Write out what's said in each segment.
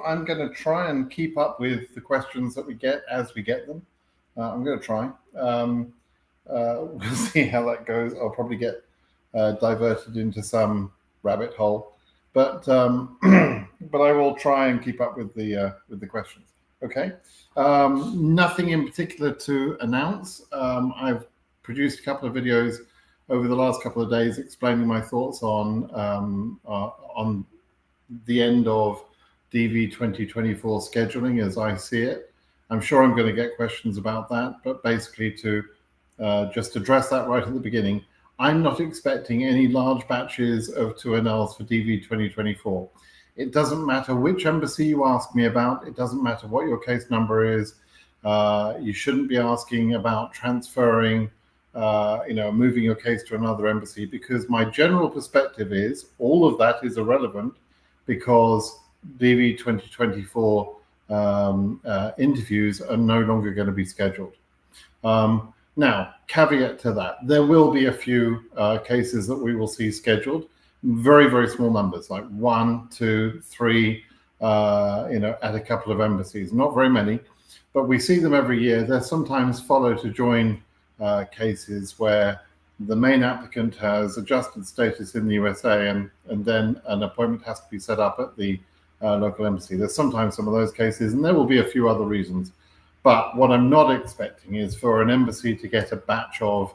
I'm going to try and keep up with the questions that we get as we get them. I'm going to try. We'll see how that goes. I'll probably get diverted into some rabbit hole, but but I will try and keep up with the questions. Okay. Nothing in particular to announce. I've produced a couple of videos over the last couple of days explaining my thoughts on the end of DV 2024 scheduling as I see it. I'm sure I'm going to get questions about that, but basically to just address that right at the beginning, I'm not expecting any large batches of 2NLs for DV 2024. It doesn't matter which embassy you ask me about. It doesn't matter what your case number is. You shouldn't be asking about transferring, moving your case to another embassy, because my general perspective is all of that is irrelevant because DV 2024 interviews are no longer going to be scheduled. Now, caveat to that, there will be a few cases that we will see scheduled, very, very small numbers, like 1, 2, 3, at a couple of embassies, not very many, but we see them every year. They're sometimes follow to join cases where the main applicant has adjusted status in the USA and then an appointment has to be set up at the local embassy. There's sometimes some of those cases, and there will be a few other reasons. But what I'm not expecting is for an embassy to get a batch of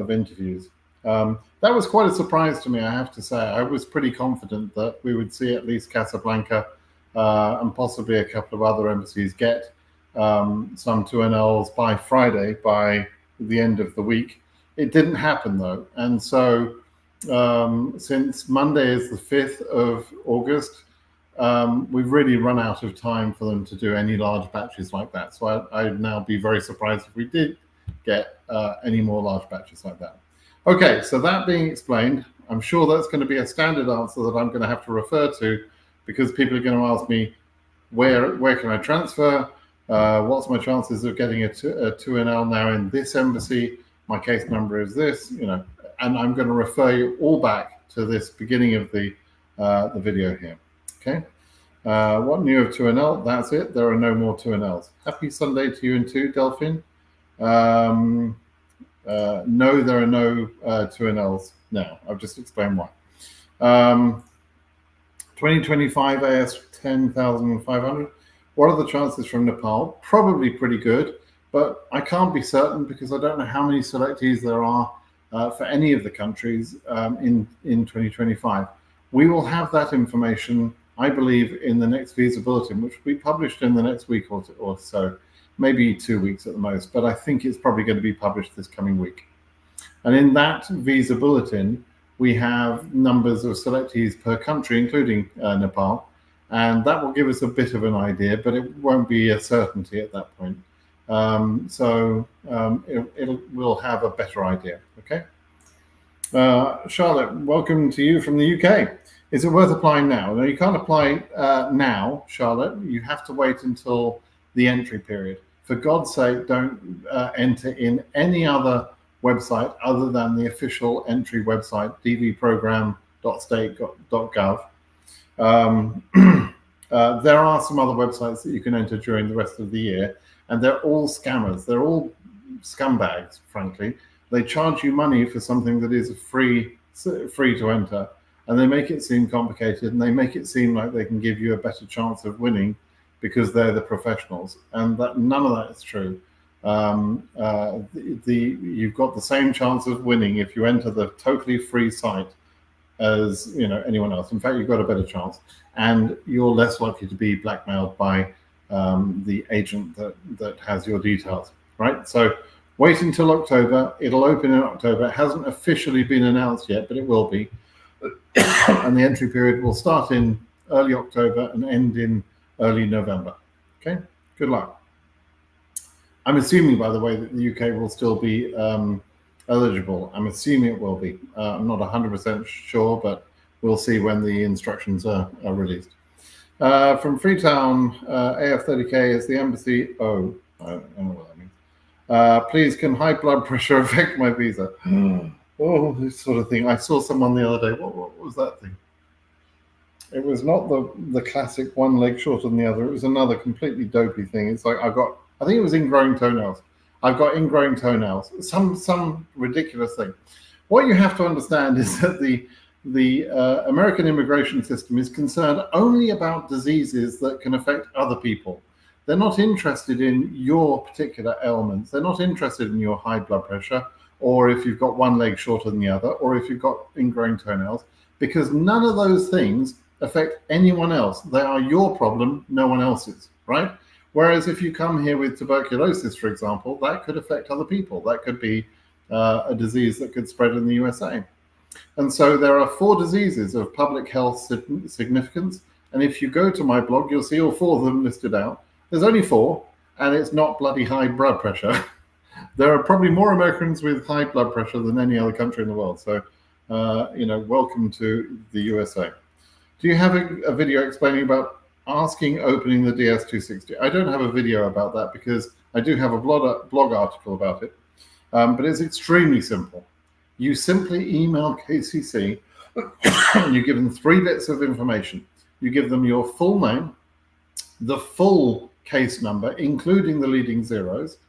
interviews. That was quite a surprise to me, I have to say. I was pretty confident that we would see at least Casablanca and possibly a couple of other embassies get some 2NLs by Friday, by the end of the week. It didn't happen though. And so since Monday is the 5th of August, we've really run out of time for them to do any large batches like that. So I'd now be very surprised if we did get any more large batches like that. Okay, so that being explained, I'm sure that's going to be a standard answer that I'm going to have to refer to, because people are going to ask me, where can I transfer? What's my chances of getting a 2NL now in this embassy? My case number is this, and I'm going to refer you all back to this beginning of the video here. Okay. What new of 2NL? That's it. There are no more 2NLs. Happy Sunday to you and too, Delphine. No, there are no 2NLs now. I've just explained why. 2025 AS 10,500. What are the chances from Nepal? Probably pretty good, but I can't be certain because I don't know how many selectees there are for any of the countries in 2025. We will have that information, I believe, in the next visa bulletin, which will be published in the next week or so, maybe 2 weeks at the most, but I think it's probably going to be published this coming week. And in that visa bulletin, we have numbers of selectees per country, including Nepal, and that will give us a bit of an idea, but it won't be a certainty at that point. We'll have a better idea, okay? Charlotte, welcome to you from the UK. Is it worth applying now? No, you can't apply now, Charlotte. You have to wait until the entry period. For God's sake, don't enter in any other website other than the official entry website, dvprogram.state.gov. There are some other websites that you can enter during the rest of the year, and they're all scammers. They're all scumbags, frankly. They charge you money for something that is free to enter, and they make it seem complicated, and they make it seem like they can give you a better chance of winning because they're the professionals, and none of that is true. You've got the same chance of winning if you enter the totally free site as anyone else. In fact, you've got a better chance, and you're less likely to be blackmailed by the agent that has your details, right? So wait until October. It'll open in October. It hasn't officially been announced yet, but it will be. And the entry period will start in early October and end in early November. Okay, good luck. I'm assuming, by the way, that the UK will still be eligible. I'm assuming it will be. I'm not 100% sure, but we'll see when the instructions are released. From Freetown, AF30K is the embassy. Oh, I don't know what that means. Please, can high blood pressure affect my visa? Oh, this sort of thing. I saw someone the other day. What was that thing? It was not the classic one leg shorter than the other. It was another completely dopey thing. It's like I think it was ingrowing toenails. I've got ingrowing toenails. Some ridiculous thing. What you have to understand is that the American immigration system is concerned only about diseases that can affect other people. They're not interested in your particular ailments. They're not interested in your high blood pressure, or if you've got one leg shorter than the other, or if you've got ingrowing toenails, because none of those things affect anyone else. They are your problem, no one else's, right? Whereas if you come here with tuberculosis, for example, that could affect other people. That could be a disease that could spread in the USA. And so there are 4 diseases of public health significance. And if you go to my blog, you'll see all 4 of them listed out. There's only 4, and it's not bloody high blood pressure. There are probably more Americans with high blood pressure than any other country in the world. So, welcome to the USA. Do you have a video explaining about opening the DS260? I don't have a video about that because I do have a blog article about it, but it's extremely simple. You simply email KCC and you give them 3 bits of information. You give them your full name, the full case number, including the leading zeros,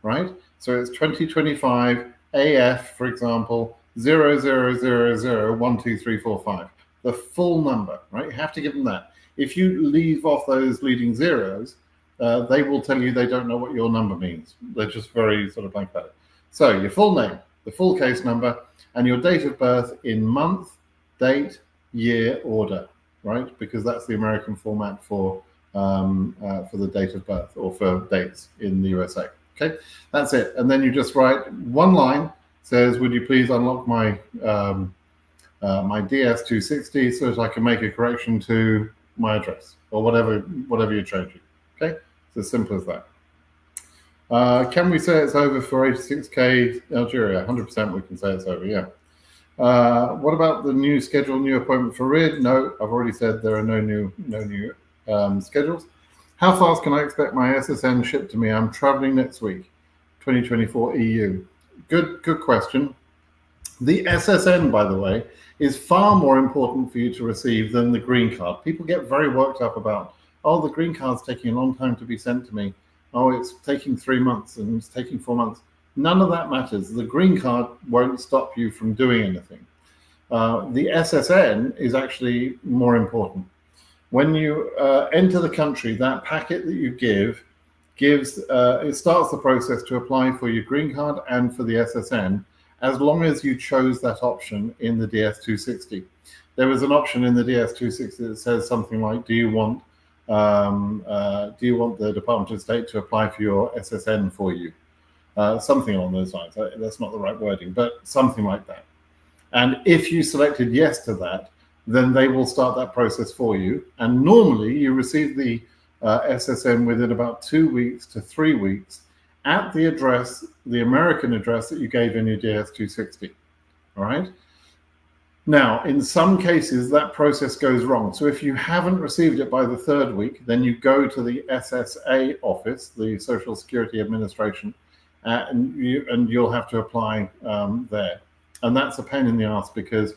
right? So it's 2025 AF, for example, 0000123455. The full number, right? You have to give them that. If you leave off those leading zeros, they will tell you they don't know what your number means. They're just very sort of blank about it. So your full name, the full case number, and your date of birth in month, date, year, order, right? Because that's the American format for the date of birth or for dates in the USA. Okay, that's it. And then you just write one line, says, would you please unlock my my DS260 so that I can make a correction to my address or whatever you're changing. Okay, it's as simple as that. Can we say it's over for 86K Algeria? 100% we can say it's over, yeah. What about the new schedule, new appointment for RID? No, I've already said there are no new schedules. How fast can I expect my SSN shipped to me? I'm traveling next week, 2024 EU. Good question. The SSN, by the way, is far more important for you to receive than the green card. People get very worked up about, oh, the green card's taking a long time to be sent to me. Oh, it's taking 3 months and it's taking 4 months. None of that matters. The green card won't stop you from doing anything. The SSN is actually more important. When you enter the country, that packet that you it starts the process to apply for your green card and for the SSN, as long as you chose that option in the DS260. There was an option in the DS260 that says something like, do you want the Department of State to apply for your SSN for you? Something along those lines. That's not the right wording, but something like that. And if you selected yes to that, then they will start that process for you. And normally you receive the SSN within about 2 weeks to 3 weeks at the address, the American address that you gave in your DS260, all right? Now, in some cases, that process goes wrong. So if you haven't received it by the 3rd week, then you go to the SSA office, the Social Security Administration, and you'll have to apply there. And that's a pain in the ass because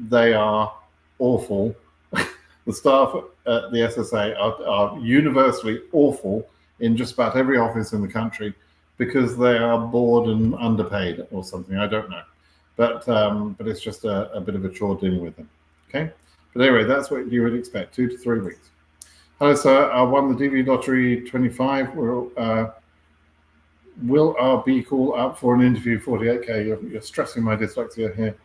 they are awful. The staff at the SSA are universally awful in just about every office in the country because they are bored and underpaid or something. I don't know, but it's just a bit of a chore dealing with them. Okay, but anyway, that's what you would expect, 2 to 3 weeks. Hello, sir. I won the DV Lottery 25. Will our B call up for an interview? 48K. You're stressing my dyslexia here.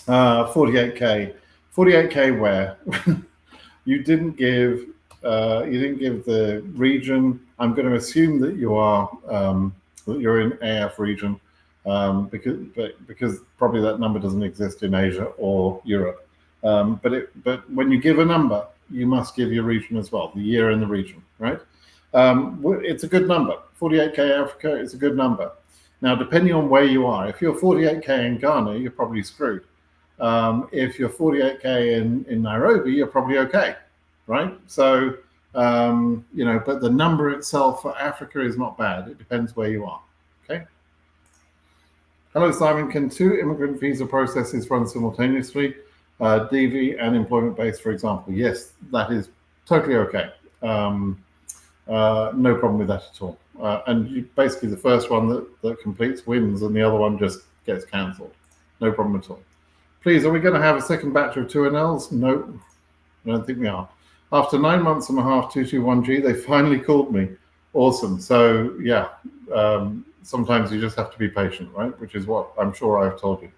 48K. 48K where? You didn't give the region. I'm going to assume that you are that you're in AF region because probably that number doesn't exist in Asia or Europe. But when you give a number, you must give your region as well, the year and the region, right? It's a good number. 48K Africa is a good number. Now, depending on where you are, if you're 48K in Ghana, you're probably screwed. If you're 48K in Nairobi, you're probably okay, right? So, but the number itself for Africa is not bad. It depends where you are, okay? Hello, Simon. Can 2 immigrant visa processes run simultaneously? DV and employment-based, for example, yes, that is totally okay. No problem with that at all. And basically the first one that completes wins and the other one just gets cancelled. No problem at all. Please, are we going to have a second batch of 2NLs? No, I don't think we are. After 9 months and a half, 221G, they finally called me. Awesome. So yeah, sometimes you just have to be patient, right? Which is what I'm sure I've told you.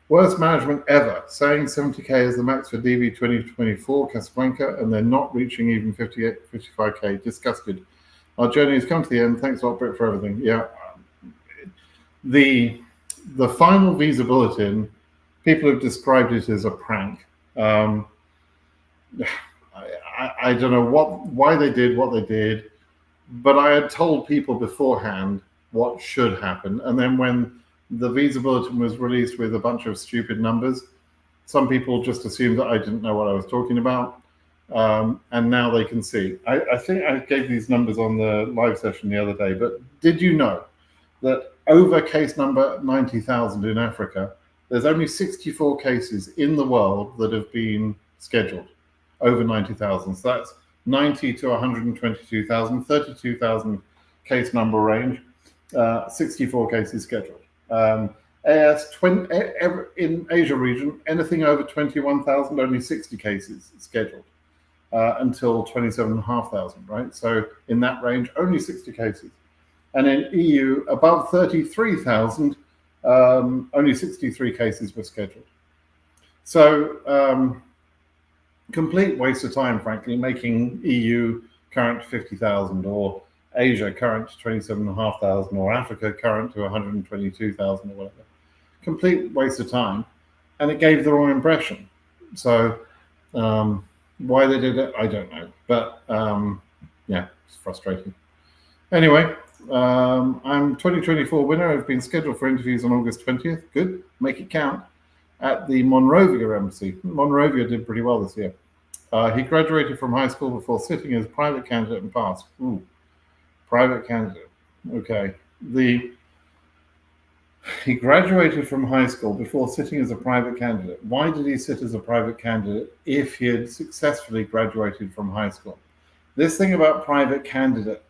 Worst management ever, saying 70K is the max for DV 2024 Casablanca, and they're not reaching even 55K. Disgusted. Our journey has come to the end. Thanks a lot, Britt, for everything. Yeah. The final visa bulletin, people have described it as a prank. I don't know why they did what they did, but I had told people beforehand what should happen. And then when the visa bulletin was released with a bunch of stupid numbers, some people just assumed that I didn't know what I was talking about. And now they can see. I think I gave these numbers on the live session the other day, but did you know that over case number 90,000 in Africa, there's only 64 cases in the world that have been scheduled over 90,000. So that's 90 to 122,000, 32,000 case number range, 64 cases scheduled. AS 20, in Asia region, anything over 21,000, only 60 cases scheduled until 27,500, right? So in that range, only 60 cases. And in EU, above 33,000, only 63 cases were scheduled. So complete waste of time, frankly, making EU current to 50,000 or Asia current to 27,500 or Africa current to 122,000 or whatever. Complete waste of time. And it gave the wrong impression. So why they did it, I don't know. But yeah, it's frustrating. Anyway, I'm 2024 winner. I've been scheduled for interviews on August 20th. Good, make it count. At the Monrovia embassy. Monrovia did pretty well this year. He graduated from high school before sitting as private candidate and passed. Ooh, private candidate. Okay. He graduated from high school before sitting as a private candidate. Why did he sit as a private candidate if he had successfully graduated from high school? This thing about private candidate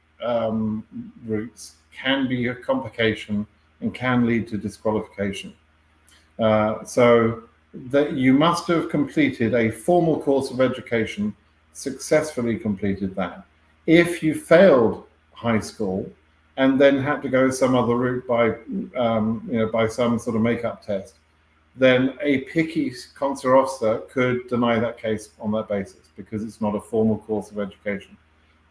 routes can be a complication and can lead to disqualification. So that you must have completed a formal course of education, successfully completed that. If you failed high school and then had to go some other route by, by some sort of make-up test, then a picky consular officer could deny that case on that basis because it's not a formal course of education.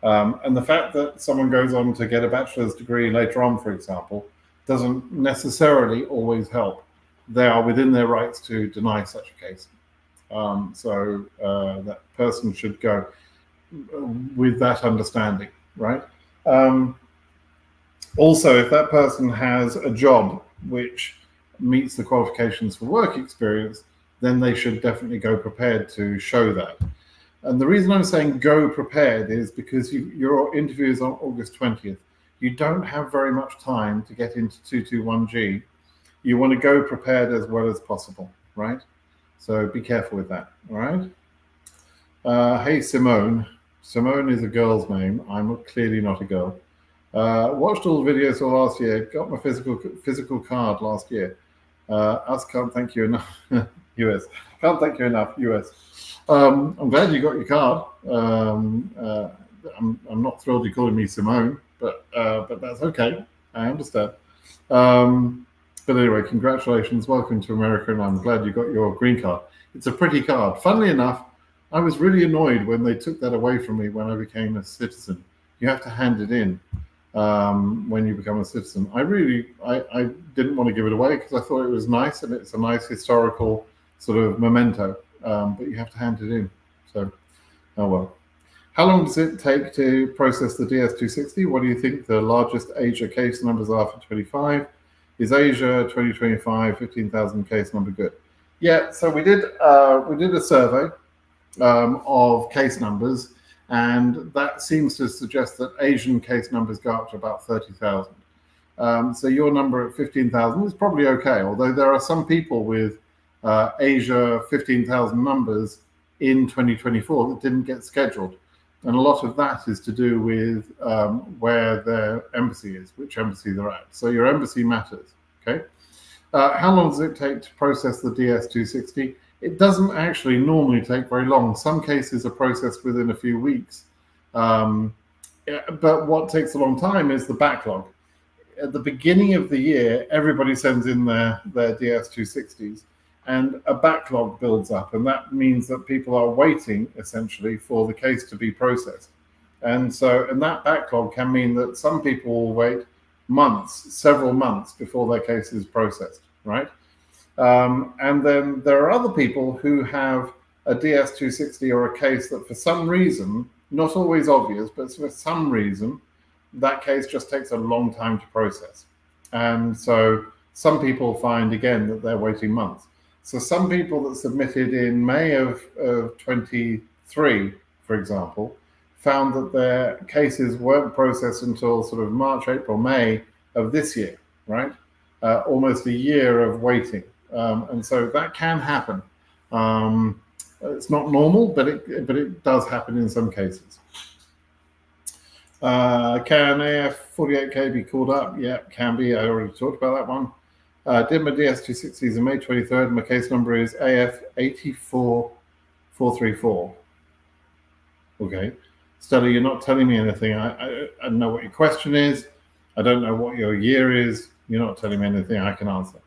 And the fact that someone goes on to get a bachelor's degree later on, for example, doesn't necessarily always help. They are within their rights to deny such a case. So that person should go with that understanding, right? Also, if that person has a job which meets the qualifications for work experience, then they should definitely go prepared to show that. And the reason I'm saying go prepared is because your interview is on August 20th. You don't have very much time to get into 221G. You want to go prepared as well as possible, right? So be careful with that, all right? Hey, Simone. Simone is a girl's name. I'm clearly not a girl. Watched all the videos all last year. Got my physical card last year. Us can't thank you enough. US. Can't thank you enough, US. I'm glad you got your card. I'm not thrilled you're calling me Simone, but that's okay. I understand. But anyway, congratulations. Welcome to America, and I'm glad you got your green card. It's a pretty card. Funnily enough, I was really annoyed when they took that away from me when I became a citizen. You have to hand it in when you become a citizen. I didn't want to give it away because I thought it was nice, and it's a nice historical sort of memento. But you have to hand it in. So, oh well. How long does it take to process the DS-260? What do you think the largest Asia case numbers are for 25? Is Asia 2025 15,000 case number good? Yeah, so we did a survey of case numbers, and that seems to suggest that Asian case numbers go up to about 30,000. So your number at 15,000 is probably okay, although there are some people with Asia 15,000 numbers in 2024 that didn't get scheduled. And a lot of that is to do with where their embassy is, which embassy they're at. So your embassy matters, okay? How long does it take to process the DS-260? It doesn't actually normally take very long. Some cases are processed within a few weeks. But what takes a long time is the backlog. At the beginning of the year, everybody sends in their DS-260s, and a backlog builds up, and that means that people are waiting essentially for the case to be processed. And that backlog can mean that some people will wait months, several months before their case is processed, right? And then there are other people who have a DS-260 or a case that for some reason, not always obvious, but for some reason, that case just takes a long time to process. And so some people find, again, that they're waiting months. So some people that submitted in May of 23, for example, found that their cases weren't processed until sort of March, April, May of this year, right? Almost a year of waiting. And so that can happen. It's not normal, but it does happen in some cases. Can AF48K be called up? Yeah, can be. I already talked about that one. Did my DS-260s on May 23rd. My case number is AF84434. Okay. Stella, you're not telling me anything. I don't know what your question is. I don't know what your year is. You're not telling me anything I can answer.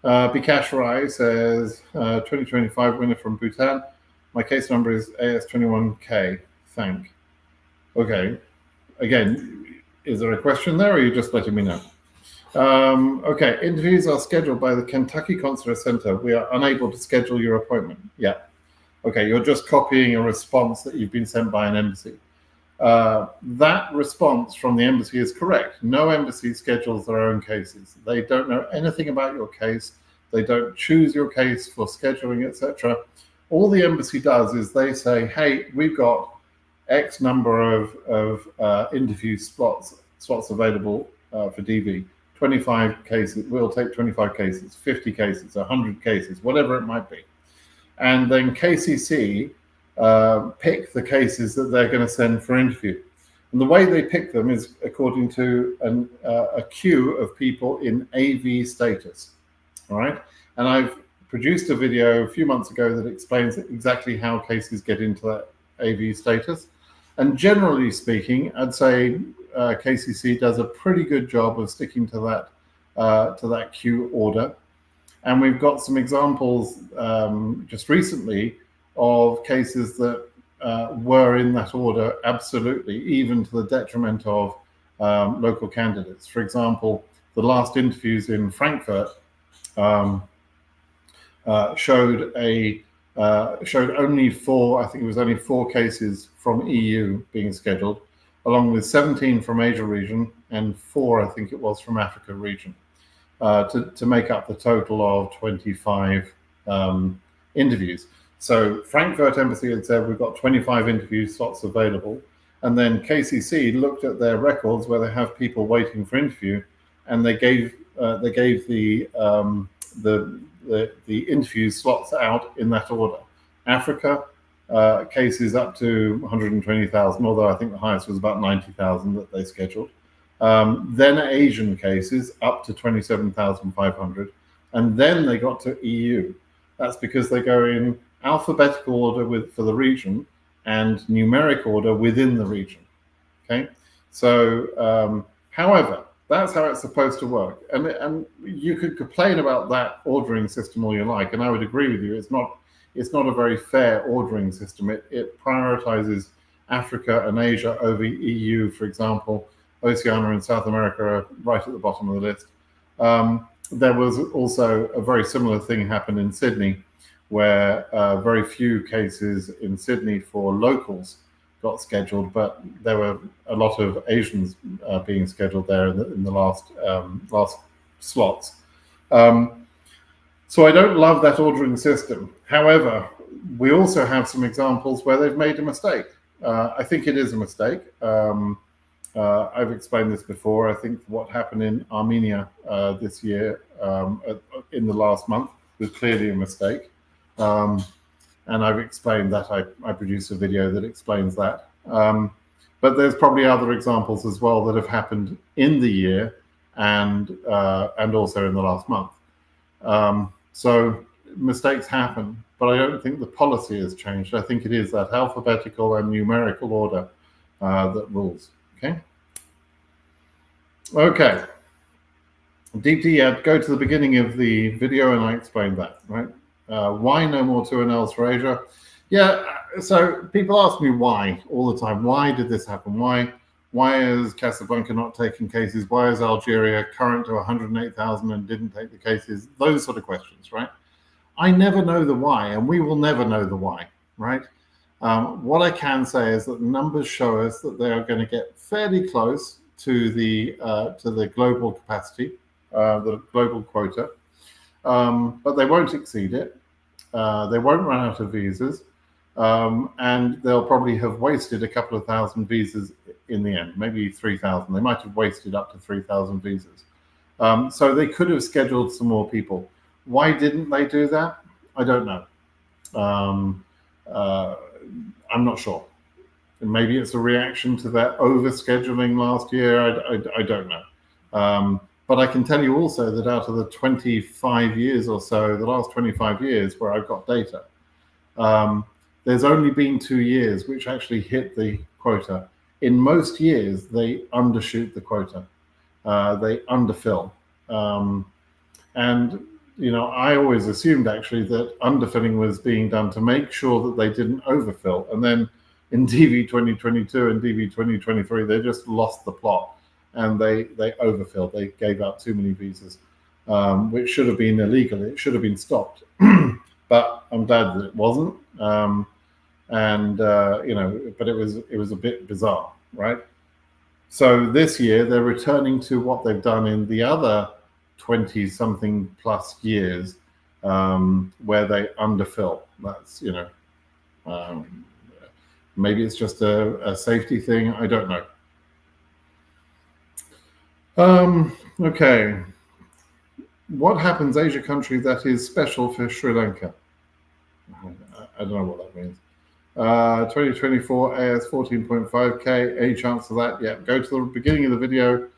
Bikash Rai says, 2025 winner from Bhutan. My case number is AS21K. Thank. Okay. Again, is there a question there, or are you just letting me know? Okay, interviews are scheduled by the Kentucky Consular Center. We are unable to schedule your appointment. Yeah. Okay, you're just copying a response that you've been sent by an embassy. That response from the embassy is correct. No embassy schedules their own cases. They don't know anything about your case. They don't choose your case for scheduling, etc. All the embassy does is they say, hey, we've got X number of interview slots available for DV. 25 cases, we'll take 25 cases, 50 cases, 100 cases, whatever it might be. And then KCC pick the cases that they're going to send for interview. And the way they pick them is according to a queue of people in AV status, all right? And I've produced a video a few months ago that explains exactly how cases get into that AV status. And generally speaking, I'd say KCC does a pretty good job of sticking to that queue order. And we've got some examples just recently of cases that were in that order absolutely, even to the detriment of local candidates. For example, the last interviews in Frankfurt showed only four, I think it was only 4 cases from EU being scheduled, along with 17 from Asia region and 4, I think it was, from Africa region, to make up the total of 25 interviews. So Frankfurt Embassy had said we've got 25 interview slots available, and then KCC looked at their records where they have people waiting for interview, and they gave the interview slots out in that order. Africa cases up to 120,000, although I think the highest was about 90,000 that they scheduled. Then Asian cases up to 27,500, and then they got to EU. That's because they go in alphabetical order for the region and numeric order within the region. Okay, so however, that's how it's supposed to work. And you could complain about that ordering system all you like, and I would agree with you. It's not a very fair ordering system. It prioritizes Africa and Asia over EU, for example. Oceania and South America are right at the bottom of the list. There was also a very similar thing happened in Sydney, where very few cases in Sydney for locals got scheduled, but there were a lot of Asians being scheduled there in the last slots. So I don't love that ordering system. However, we also have some examples where they've made a mistake. I think it is a mistake. I've explained this before. I think what happened in Armenia this year, in the last month, was clearly a mistake. And I've explained that. I produced a video that explains that. But there's probably other examples as well that have happened in the year and also in the last month. So mistakes happen, but I don't think the policy has changed. I think it is that alphabetical and numerical order that rules. Okay. Deepti, go to the beginning of the video and I explained that, right? Why no more 2NLs for Asia? Yeah, so people ask me why all the time. Why did this happen? Why is Casablanca not taking cases? Why is Algeria current to 108,000 and didn't take the cases? Those sort of questions, right? I never know the why, and we will never know the why, right? What I can say is that numbers show us that they are going to get fairly close to the global capacity, the global quota, but they won't exceed it. They won't run out of visas, and they'll probably have wasted a couple of thousand visas in the end, maybe 3,000. They might have wasted up to 3,000 visas. So they could have scheduled some more people. Why didn't they do that? I don't know. I'm not sure. Maybe it's a reaction to that overscheduling last year. I don't know. But I can tell you also that out of the 25 years or so, the last 25 years where I've got data, there's only been 2 years which actually hit the quota. In most years, they undershoot the quota. They underfill. And, you know, I always assumed actually that underfilling was being done to make sure that they didn't overfill. And then in DV 2022 and DV 2023, they just lost the plot. And they overfilled. They gave out too many visas, which should have been illegal. It should have been stopped. But I'm glad that it wasn't. You know, but it was a bit bizarre, right? So this year they're returning to what they've done in the other 20-something plus years, where they underfill. That's, you know, maybe it's just a safety thing. I don't know. Okay. What happens Asia country that is special for Sri Lanka? I don't know what that means. 2024 AS 14.5K. Any chance of that? Yeah. Go to the beginning of the video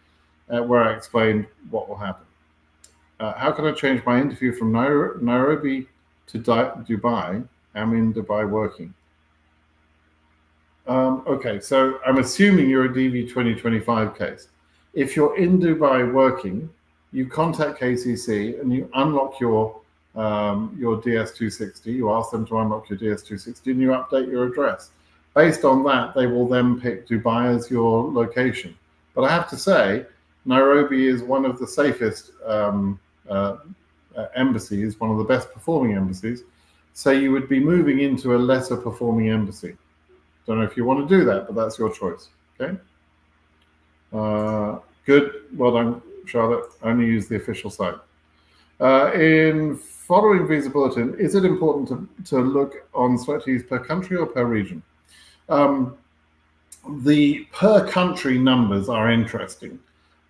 where I explained what will happen. How can I change my interview from Nairobi to Dubai? I'm in Dubai working. Okay, so I'm assuming you're a DV 2025 case. If you're in Dubai working, you contact KCC and you unlock your DS260. You ask them to unlock your DS260 and you update your address. Based on that, they will then pick Dubai as your location. But I have to say, Nairobi is one of the safest embassies, one of the best performing embassies. So you would be moving into a lesser performing embassy. Don't know if you want to do that, but that's your choice. Okay. Good. Well done, Charlotte. Only use the official site. In following visa bulletin, is it important to look on selectees per country or per region? The per country numbers are interesting,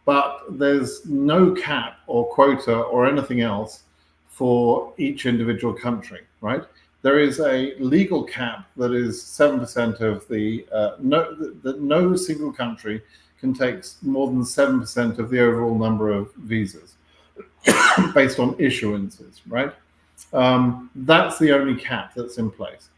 but there's no cap or quota or anything else for each individual country, right? There is a legal cap that is 7% of the, no single country can take more than 7% of the overall number of visas based on issuances, right? That's the only cap that's in place.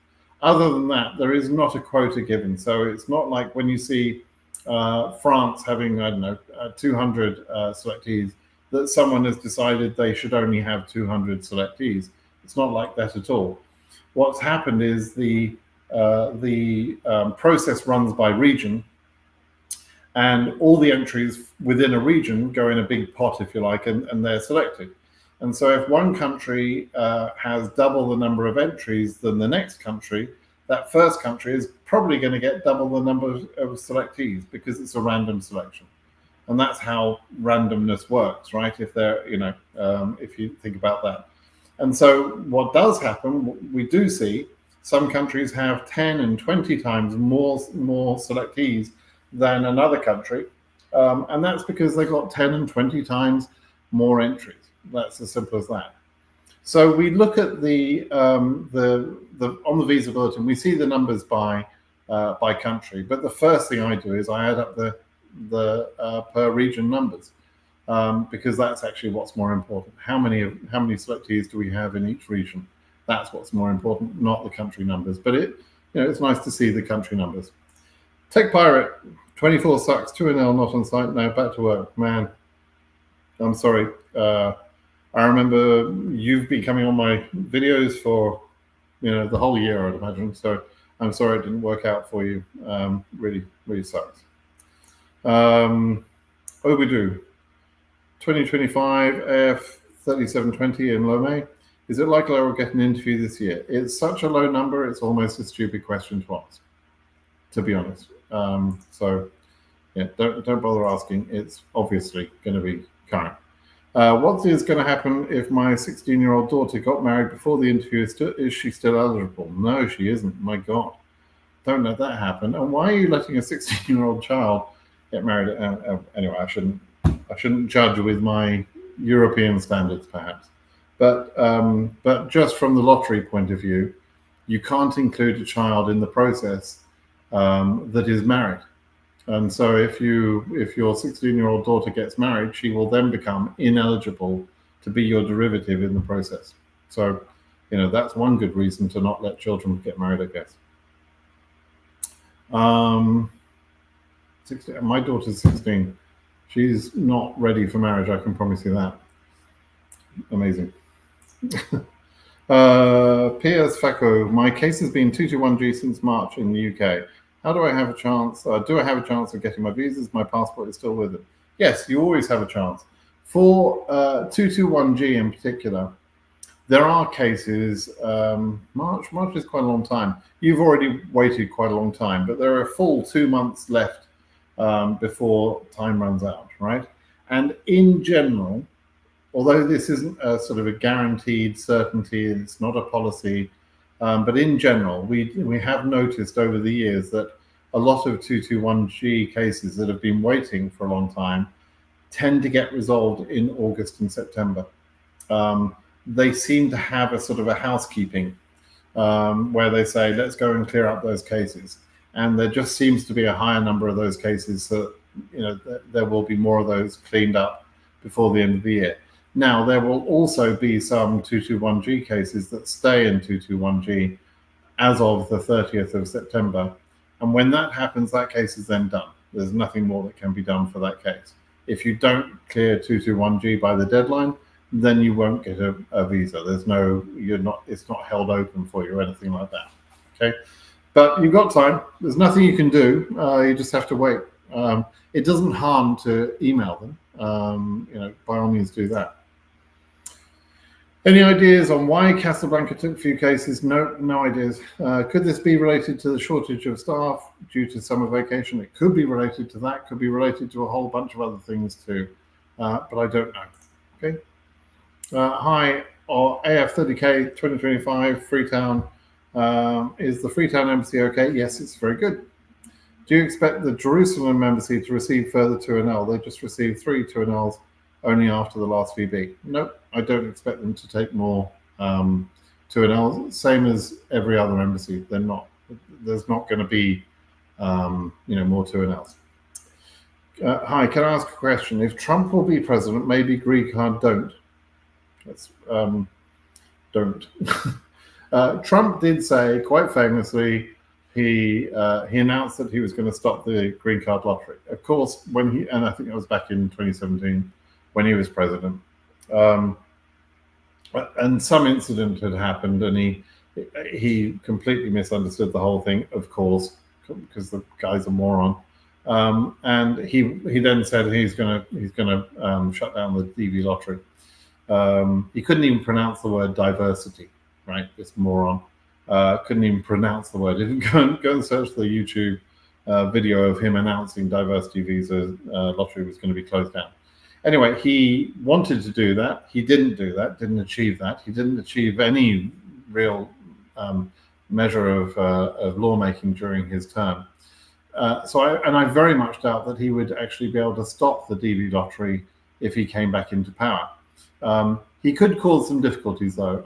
Other than that, there is not a quota given. So it's not like when you see France having, I don't know, 200 selectees, that someone has decided they should only have 200 selectees. It's not like that at all. What's happened is the process runs by region, and all the entries within a region go in a big pot, if you like, and they're selected. And so if one country has double the number of entries than the next country, that first country is probably going to get double the number of selectees because it's a random selection. And that's how randomness works, right? If they're, you know, if you think about that. And so what does happen, we do see some countries have 10 and 20 times more selectees than another country. And that's because they've got 10 and 20 times more entries. That's as simple as that. So we look at the on the visa bulletin, we see the numbers by country, but the first thing I do is I add up the per region numbers, because that's actually what's more important. How many selectees do we have in each region? That's what's more important, not the country numbers. But it's nice to see the country numbers. Tech Pirate 24 sucks. 2-0 not on site. No, back to work. Man, I'm sorry. I remember you've been coming on my videos for the whole year, I'd imagine. So I'm sorry it didn't work out for you. Really, really sucks. Overdue 2025 AF 3720 in Lomé. Is it likely I will get an interview this year? It's such a low number, it's almost a stupid question to ask, to be honest. So yeah, don't bother asking. It's obviously going to be current. What is going to happen if my 16-year-old daughter got married before the interview? Is she still eligible? No, she isn't. My God, don't let that happen. And why are you letting a 16-year-old child get married? Anyway, I shouldn't judge with my European standards, perhaps. But just from the lottery point of view, you can't include a child in the process that is married. And so if your 16-year-old daughter gets married, she will then become ineligible to be your derivative in the process. So, that's one good reason to not let children get married, I guess. 16, my daughter's 16. She's not ready for marriage, I can promise you that. Amazing. Piers Faco, my case has been 221G since March in the UK. How do I have a chance? Do I have a chance of getting my visas? My passport is still with it. Yes, you always have a chance. For 221G in particular, there are cases. March is quite a long time. You've already waited quite a long time, but there are a full 2 months left before time runs out, right? And in general, although this isn't a sort of a guaranteed certainty, it's not a policy, but in general, we have noticed over the years that a lot of 221G cases that have been waiting for a long time tend to get resolved in August and September. They seem to have a sort of a housekeeping where they say, let's go and clear up those cases. And there just seems to be a higher number of those cases, so there will be more of those cleaned up before the end of the year. Now, there will also be some 221G cases that stay in 221G as of the 30th of September. And when that happens, that case is then done. There's nothing more that can be done for that case. If you don't clear 221G by the deadline, then you won't get a visa. It's not held open for you or anything like that. Okay. But you've got time. There's nothing you can do. You just have to wait. It doesn't harm to email them. By all means do that. Any ideas on why Casablanca took a few cases? No ideas. Could this be related to the shortage of staff due to summer vacation? It could be related to that. Could be related to a whole bunch of other things too. But I don't know. Okay. Hi, AF30K 2025 Freetown. Is the Freetown embassy okay? Yes, it's very good. Do you expect the Jerusalem embassy to receive further 2NL? They just received 3 2NLs only after the last VB. Nope, I don't expect them to take more 2NLs. Same as every other embassy. There's not going to be more 2NLs. Hi, can I ask a question? If Trump will be president, maybe Greencard don't. Don't. Trump did say, quite famously, he announced that he was going to stop the Greencard lottery. Of course, and I think it was back in 2017 when he was president, and some incident had happened, and he completely misunderstood the whole thing, of course, because the guy's a moron. And he then said he's going to shut down the DV lottery. He couldn't even pronounce the word diversity, right? This moron couldn't even pronounce the word. He didn't go and search the YouTube video of him announcing diversity visa lottery was going to be closed down. Anyway, he wanted to do that. He didn't do that. Didn't achieve that. He didn't achieve any real measure of lawmaking during his term. So I very much doubt that he would actually be able to stop the DV lottery if he came back into power. He could cause some difficulties, though.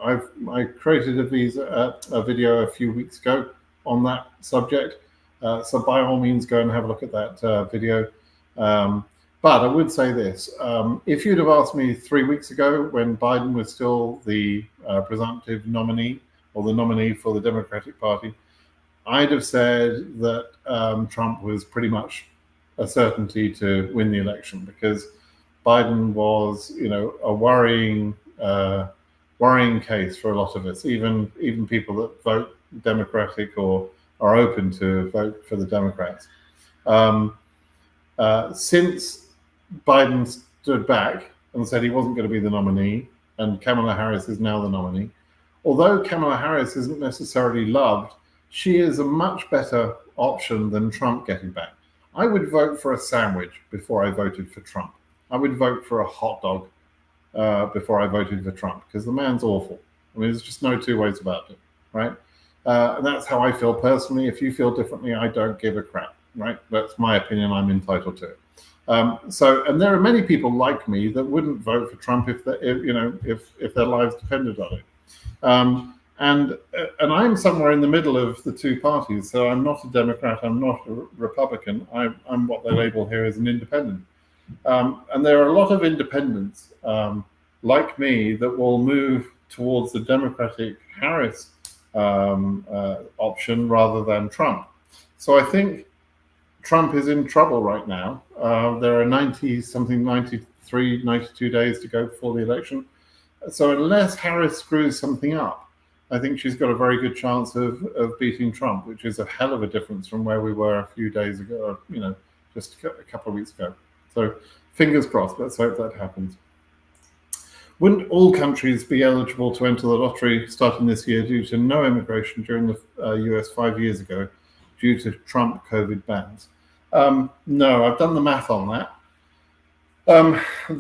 I created a video a few weeks ago on that subject, so by all means, go and have a look at that video. But I would say this: if you'd have asked me 3 weeks ago, when Biden was still the presumptive nominee or the nominee for the Democratic Party, I'd have said that Trump was pretty much a certainty to win the election, because Biden was, a worrying case for a lot of us, even people that vote Democratic or are open to vote for the Democrats. Since Biden stood back and said he wasn't going to be the nominee, and Kamala Harris is now the nominee, although Kamala Harris isn't necessarily loved, she is a much better option than Trump getting back. I would vote for a sandwich before I voted for Trump. I would vote for a hot dog before I voted for Trump, because the man's awful. I mean, there's just no two ways about it, right? And that's how I feel personally. If you feel differently, I don't give a crap, right? That's my opinion. I'm entitled to it. And there are many people like me that wouldn't vote for Trump if their lives depended on it. And I'm somewhere in the middle of the two parties. So I'm not a Democrat. I'm not a Republican. I'm what they label here as an independent. And there are a lot of independents like me that will move towards the Democratic Harris option rather than Trump. So I think Trump is in trouble right now. There are 93, 92 days to go before the election. So unless Harris screws something up, I think she's got a very good chance of beating Trump, which is a hell of a difference from where we were a few days ago, just a couple of weeks ago. So fingers crossed, let's hope that happens. Wouldn't all countries be eligible to enter the lottery starting this year due to no immigration during the US 5 years ago due to Trump COVID bans? No, I've done the math on that.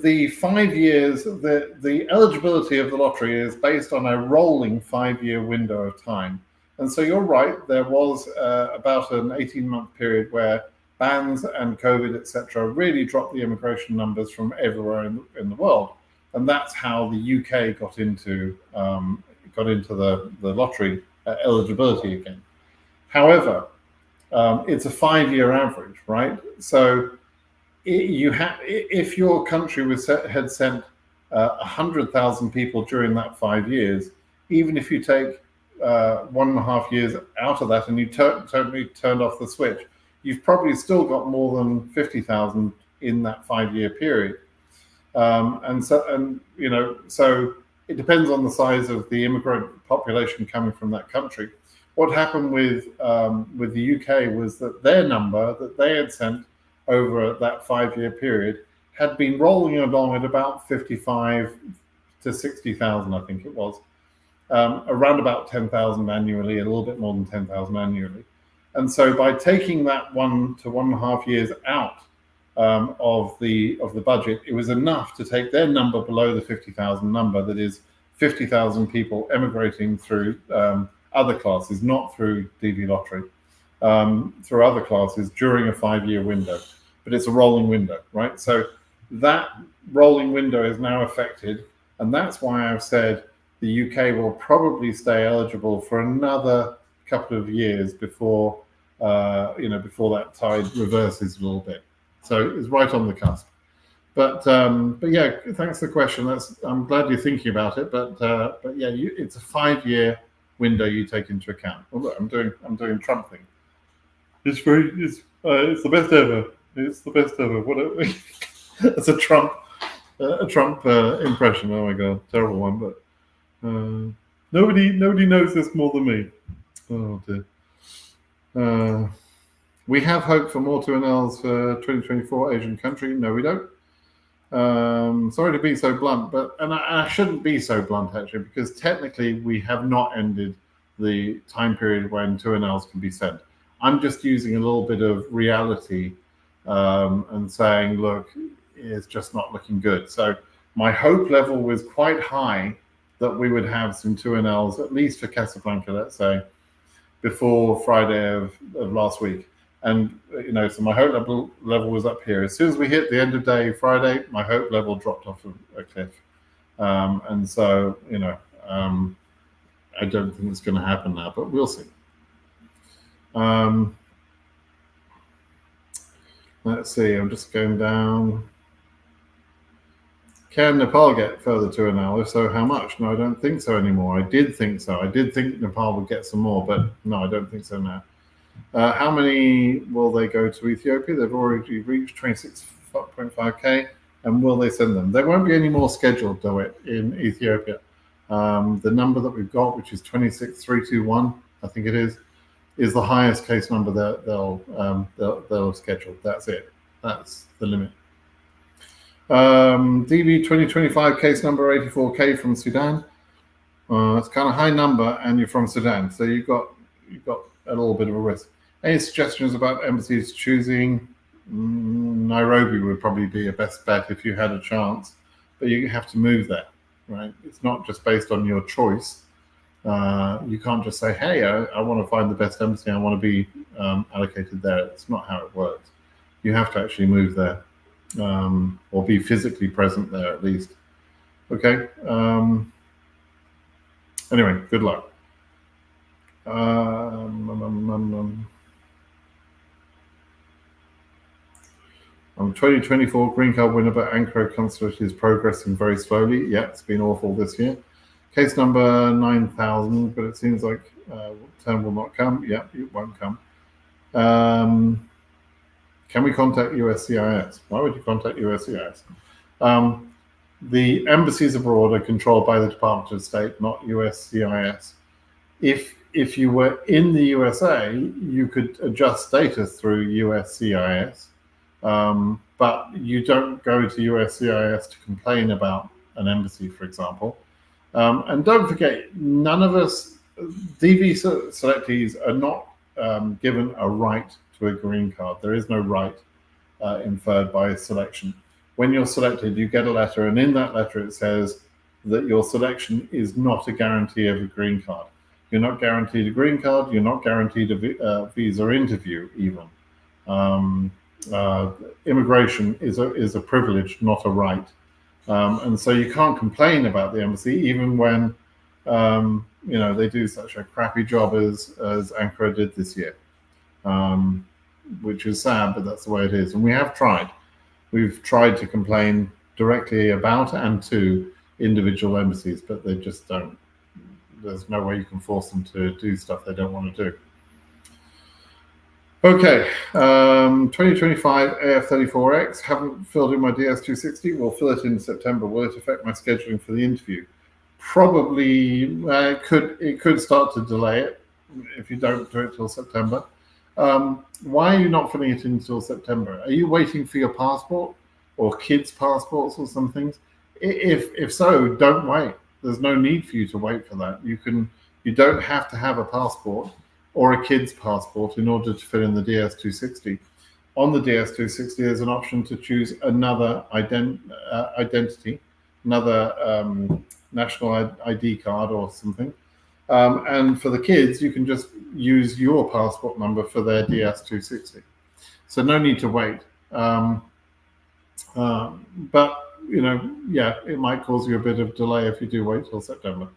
The 5 years, the eligibility of the lottery is based on a rolling 5-year window of time. And so you're right, there was about an 18-month period where bans and COVID, etc., really dropped the immigration numbers from everywhere in the world. And that's how the UK got into the lottery eligibility again. However, it's a 5-year average, right? So if your country had sent 100,000 people during that 5 years, even if you take 1.5 years out of that and you totally turned off the switch, you've probably still got more than 50,000 in that 5-year period. So it depends on the size of the immigrant population coming from that country. What happened with the UK was that their number that they had sent over that 5-year period had been rolling along at about 55 to 60,000, I think it was, around about 10,000 annually, a little bit more than 10,000 annually. And so by taking that 1 to 1.5 years out of the budget, it was enough to take their number below the 50,000 number, that is 50,000 people emigrating through other classes, not through DV lottery, through other classes during a 5-year window. But it's a rolling window, right? So that rolling window is now affected, and that's why I've said the UK will probably stay eligible for another couple of years before that tide reverses a little bit. So it's right on the cusp. But yeah, thanks for the question. I'm glad you're thinking about it. But yeah, it's a 5-year window you take into account. Oh, look, I'm doing Trump thing. It's the best ever. It's the best ever. What? It's a Trump impression. Oh my god, terrible one. But nobody knows this more than me. Oh dear. We have hope for more 2NLs for 2024 Asian country. No, we don't. Sorry to be so blunt, and I shouldn't be so blunt actually, because technically we have not ended the time period when 2NLs can be sent. I'm just using a little bit of reality and saying, look, it's just not looking good. So my hope level was quite high that we would have some 2NLs, at least for Casablanca, let's say, before Friday of last week. And, so my hope level was up here. As soon as we hit the end of day Friday, my hope level dropped off a cliff. And so, I don't think it's going to happen now, but we'll see. Let's see, I'm just going down. Can Nepal get further to an hour? If so, how much? No, I don't think so anymore. I did think so. I did think Nepal would get some more, but no, I don't think so now. How many will they go to Ethiopia? They've already reached 26.5K. And will they send them? There won't be any more scheduled, though, in Ethiopia. The number that we've got, which is 26,321, I think it is the highest case number that they'll schedule. That's it. That's the limit. DV 2025 case number 84K from Sudan. It's kind of high number, and you're from Sudan, so you've got a little bit of a risk. Any suggestions about embassies choosing? Nairobi would probably be a best bet if you had a chance, but you have to move there, right? It's not just based on your choice. You can't just say, hey, I want to find the best embassy, I want to be allocated there. It's not how it works. You have to actually move there, or be physically present there at least. Okay. Anyway, good luck. 2024 Greencard winner, but Ankara consulate is progressing very slowly. Yeah, it's been awful this year. Case number 9,000, but it seems like turn will not come. Yeah, it won't come. Can we contact USCIS? Why would you contact USCIS? The embassies abroad are controlled by the Department of State, not USCIS. If you were in the USA, you could adjust status through USCIS. But you don't go to USCIS to complain about an embassy, for example. And don't forget, none of us, DV selectees, are not given a right to a green card. There is no right inferred by selection. When you're selected, you get a letter, and in that letter it says that your selection is not a guarantee of a green card. You're not guaranteed a green card. You're not guaranteed a visa interview, even. Immigration is a privilege, not a right. And so you can't complain about the embassy, even when they do such a crappy job as Ankara did this year, which is sad, but that's the way it is. And we have tried. We've tried to complain directly about and to individual embassies, but they just don't. There's no way you can force them to do stuff they don't want to do. Okay, 2025 AF34X, haven't filled in my DS260, we'll fill it in September. Will it affect my scheduling for the interview? Probably. It could start to delay it if you don't do it till September. Why are you not filling it in until September? Are you waiting for your passport or kids' passports or some things? If so, don't wait. There's no need for you to wait for that. You don't have to have a passport or a kid's passport in order to fill in the DS260. On the DS260, there's an option to choose another identity, another national ID card or something. And for the kids, you can just use your passport number for their DS260. So no need to wait. But, it might cause you a bit of delay if you do wait till September.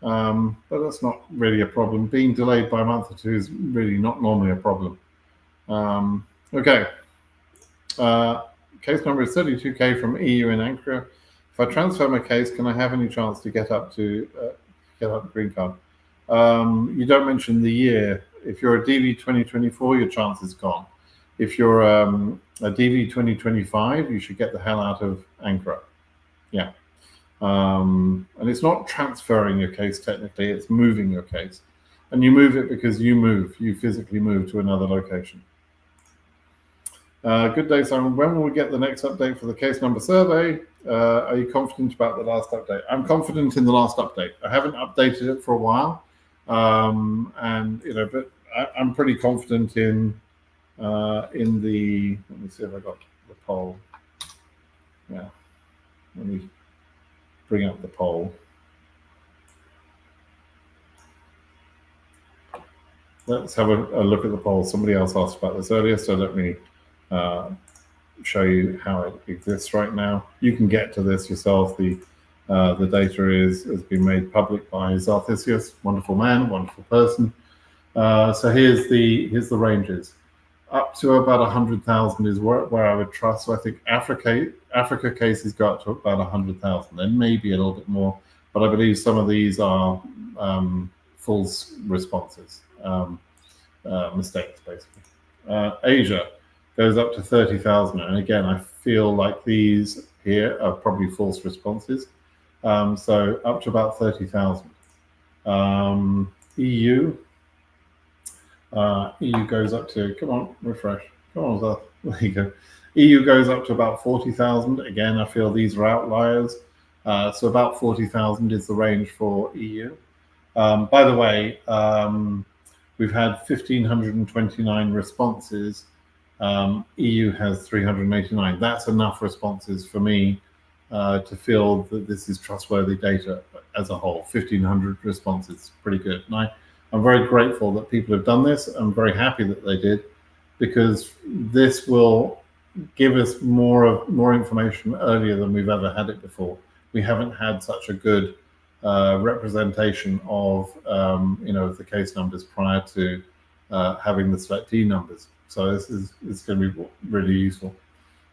But that's not really a problem. Being delayed by a month or two is really not normally a problem. Okay. Case number is 32K from EU in Ankara. If I transfer my case, can I have any chance to get up green card? You don't mention the year. If you're a DV 2024, your chance is gone. If you're a DV 2025, you should get the hell out of Ankara. Yeah. And it's not transferring your case technically, it's moving your case. And you move it because you physically move to another location. Good day, Simon. When will we get the next update for the case number survey? Are you confident about the last update? I'm confident in the last update. I haven't updated it for a while. But I'm pretty confident in the, let me see if I got the poll. Yeah, let me bring up the poll. Let's have a look at the poll. Somebody else asked about this earlier, so let me show you how it exists right now. You can get to this yourself. The The data has been made public by Zarthisius, wonderful man, wonderful person. So here's the ranges. Up to about 100,000 is where I would trust. So I think Africa cases go up to about 100,000. There may be a little bit more, but I believe some of these are false responses, mistakes basically. Asia goes up to 30,000, and again, I feel like these here are probably false responses. So up to about 30,000. EU. EU goes up to, come on, refresh. Come on, Zeth. There you go. EU goes up to about 40,000. Again, I feel these are outliers. So about 40,000 is the range for EU. By the way, we've had 1,529 responses. EU has 389. That's enough responses for me to feel that this is trustworthy data as a whole. 1,500 responses, pretty good. And I'm very grateful that people have done this. I'm very happy that they did, because this will give us more information earlier than we've ever had it before. We haven't had such a good representation of the case numbers prior to having the selectee numbers. So this is going to be really useful.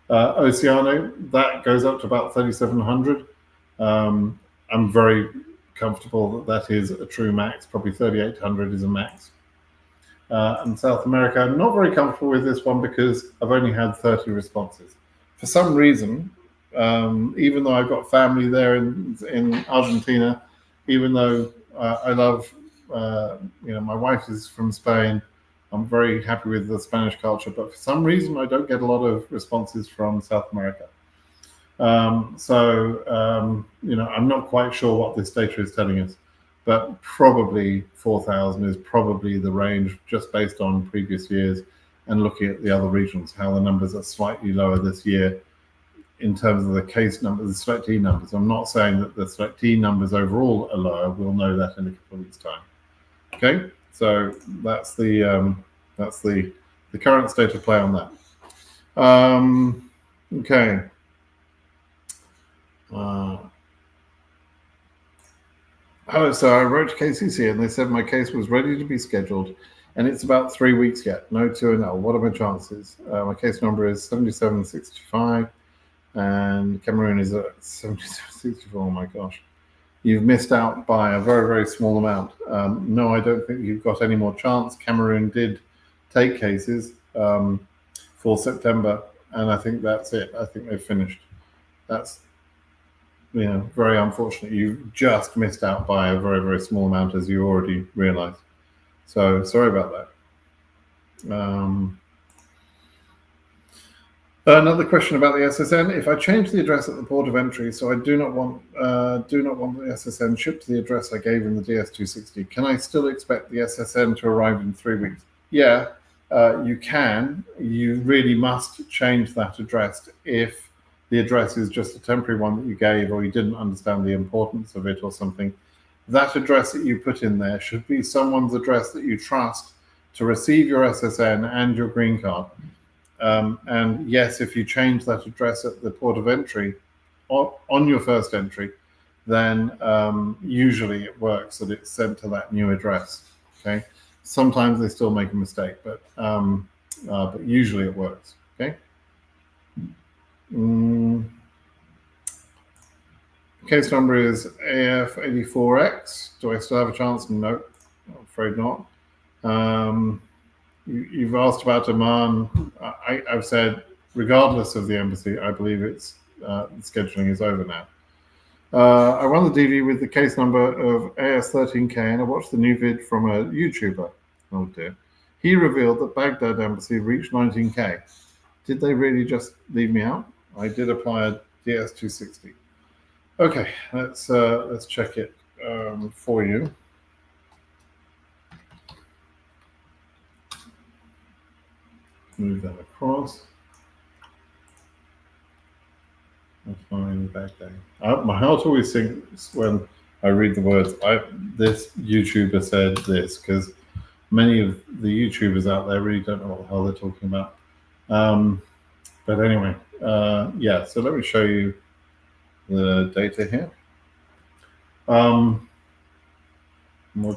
Oceano, that goes up to about 3,700. I'm very comfortable that is a true max. Probably 3,800 is a max. And South America, I'm not very comfortable with this one because I've only had 30 responses. For some reason, even though I've got family there in Argentina, even though I love, my wife is from Spain, I'm very happy with the Spanish culture, but for some reason I don't get a lot of responses from South America. I'm not quite sure what this data is telling us, but probably 4,000 is probably the range, just based on previous years and looking at the other regions, how the numbers are slightly lower this year in terms of the case numbers, the selectee numbers. I'm not saying that the selectee numbers overall are lower. We'll know that in a couple of weeks' time. Okay, so that's the current state of play on that. Okay. So I wrote to KCC and they said my case was ready to be scheduled, and it's about 3 weeks yet. No 2NL. What are my chances? My case number is 7765, and Cameroon is at 7764. Oh my gosh. You've missed out by a very, very small amount. No, I don't think you've got any more chance. Cameroon did take cases for September, and I think that's it. I think they've finished. That's very unfortunate. You just missed out by a very, very small amount, as you already realized. So sorry about that. Another question about the SSN. If I change the address at the port of entry, so I do not want the SSN shipped to the address I gave in the DS260, can I still expect the SSN to arrive in 3 weeks? Yeah, you can. You really must change that address if the address is just a temporary one that you gave, or you didn't understand the importance of it or something. That address that you put in there should be someone's address that you trust to receive your SSN and your green card. And yes, if you change that address at the port of entry on your first entry, then usually it works that it's sent to that new address. Okay. Sometimes they still make a mistake, but usually it works. Okay. Case number is AF84X. Do I still have a chance? No, I'm afraid not. You've asked about Oman. I've said, regardless of the embassy, I believe it's scheduling is over now. I run the DV with the case number of AS13K, and I watched the new vid from a YouTuber. Oh dear. He revealed that Baghdad embassy reached 19K. Did they really just leave me out? I did apply a DS260. Okay, let's check it for you. Move that across. I'll find Baghdad. My heart always sinks when I read the words. This YouTuber said this, because many of the YouTubers out there really don't know what the hell they're talking about. But anyway, yeah, so let me show you the data here. We'll